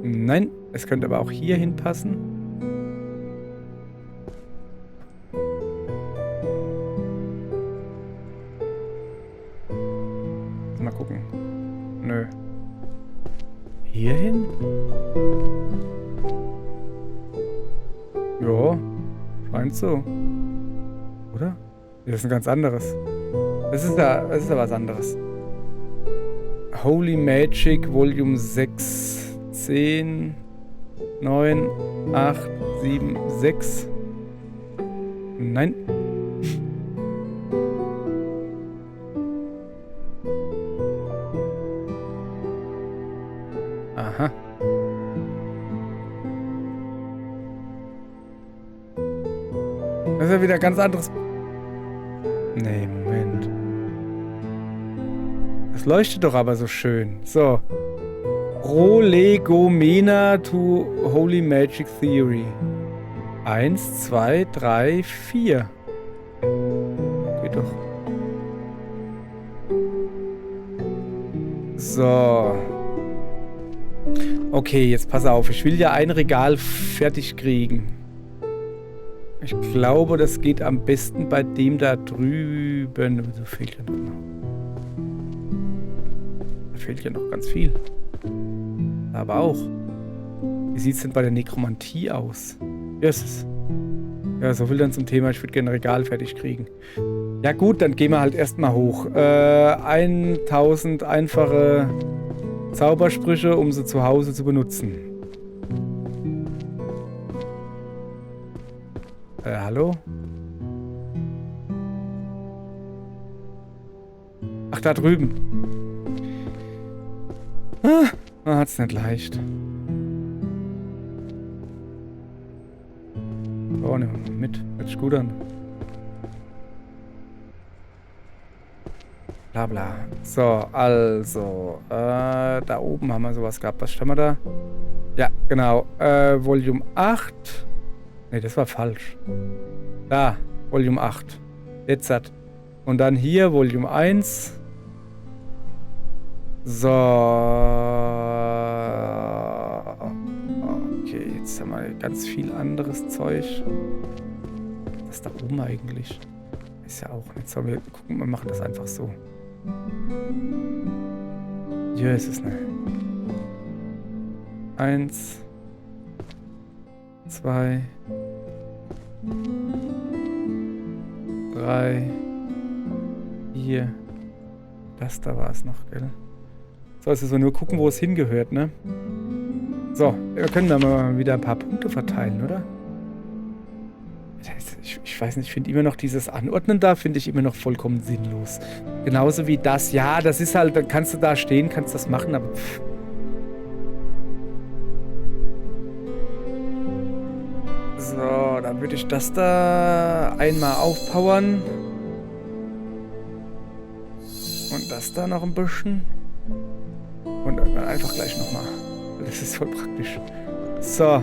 Nein, es könnte aber auch hier hinpassen. Mal gucken. Nö. Hier hin? Ja, scheint so. Oder? Das ist ein ganz anderes. Das ist ja was anderes. Holy Magic, Volume 6, 10, 9, 8, 7, 6. Nein. Das ist ja wieder ein ganz anderes... Nee, Moment. Das leuchtet doch aber so schön. So. Prolegomena to Holy Magic Theory. 1, 2, 3, 4. Geht doch. So. Okay, jetzt pass auf. Ich will ja ein Regal fertig kriegen. Ich glaube, das geht am besten bei dem da drüben. Da fehlt ja noch. Da fehlt ja noch ganz viel. Aber auch. Wie sieht es denn bei der Nekromantie aus? Jesus. Ja, so viel dann zum Thema, ich würde gerne ein Regal fertig kriegen. Ja gut, dann gehen wir halt erstmal hoch. 1000 einfache Zaubersprüche, um sie zu Hause zu benutzen. Hallo? Ach, da drüben. Man hat's nicht leicht. Oh, nehmen wir mal mit. Hört sich gut an. Bla bla. So, also. Da oben haben wir sowas gehabt. Was stellen wir da? Ja, genau. Volume 8. Ne, das war falsch. Da, Volume 8. Jetzt hat. Und dann hier Volume 1. So. Okay, jetzt haben wir ganz viel anderes Zeug. Was ist da oben eigentlich? Ist ja auch nicht so. Wir gucken, wir machen das einfach so. Hier ist es, ne? 1, 2, 3, 4. Das da war es noch, gell? So, jetzt müssen wir nur gucken, wo es hingehört, ne? So, wir können da mal wieder ein paar Punkte verteilen, oder? Ich weiß nicht, ich finde immer noch dieses Anordnen da, finde ich immer noch vollkommen sinnlos. Genauso wie das. Ja, das ist halt, dann kannst du da stehen, kannst das machen, aber pff. So, dann würde ich das da einmal aufpowern. Und das da noch ein bisschen. Und dann einfach gleich nochmal. Das ist voll praktisch. So.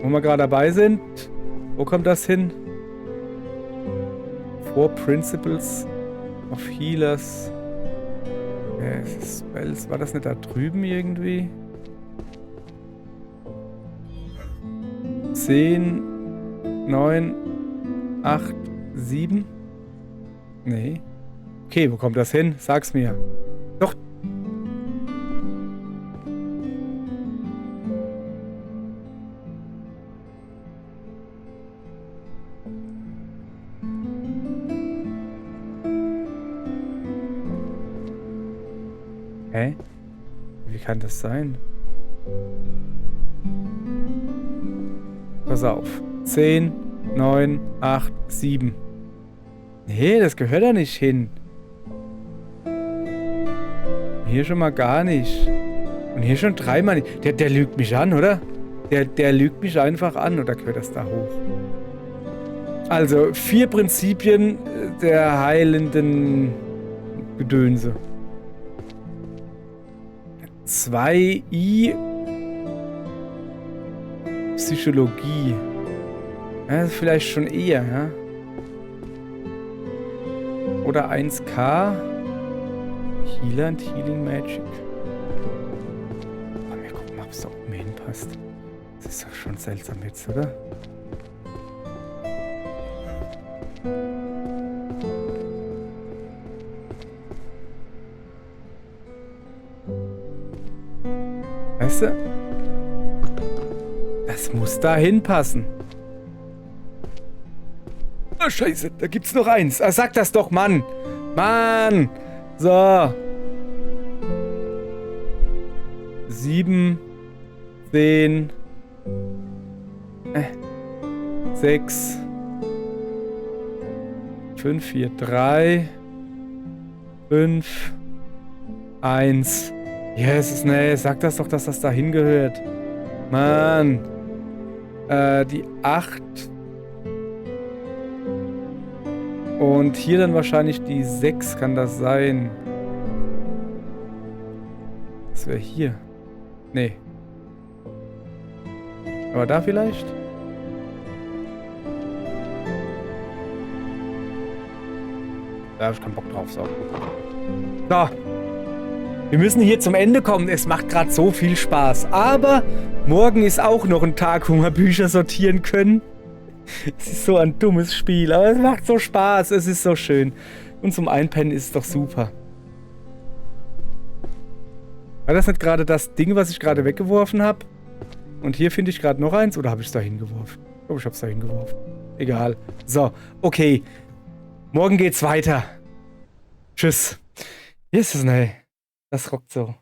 Wo wir gerade dabei sind. Wo kommt das hin? 4 Principles of Healers. Spells. War das nicht da drüben irgendwie? 10, 9, 8, 7? Nee. Okay, wo kommt das hin? Sag's mir. Doch. Hä? Wie kann das sein? Pass auf. 10, 9, 8, 7. Nee, das gehört da nicht hin. Hier schon mal gar nicht. Und hier schon dreimal nicht. Der lügt mich an, oder? Der lügt mich einfach an. Oder gehört das da hoch? Also, 4 Prinzipien der heilenden Gedönse. 2i Psychologie. Ja, das ist vielleicht schon eher, ja? Oder 1k Healer and Healing Magic. Komm, wir gucken mal, ob es da oben hinpasst. Das ist doch schon seltsam jetzt, oder? Weißt du? Das muss da hinpassen. Oh, Scheiße, da gibt's noch eins. Ah, sag das doch, Mann. Mann. So. 7, 10, 6, 5, 4, 3, 5, 1. Jesus, nee, sag das doch, dass das da hingehört. Mann. Die 8 Und hier dann wahrscheinlich die 6, kann das sein? Das wäre hier. Nee. Aber da vielleicht? Da habe ich keinen Bock drauf. So. Wir müssen hier zum Ende kommen. Es macht gerade so viel Spaß. Aber morgen ist auch noch ein Tag, wo wir Bücher sortieren können. Es ist so ein dummes Spiel, aber es macht so Spaß. Es ist so schön. Und zum Einpennen ist es doch super. War das nicht gerade das Ding, was ich gerade weggeworfen habe? Und hier finde ich gerade noch eins. Oder habe ich es da hingeworfen? Ich glaube, ich habe es da hingeworfen. Egal. So, okay. Morgen geht's weiter. Tschüss. Jesus, nee. Das rockt so.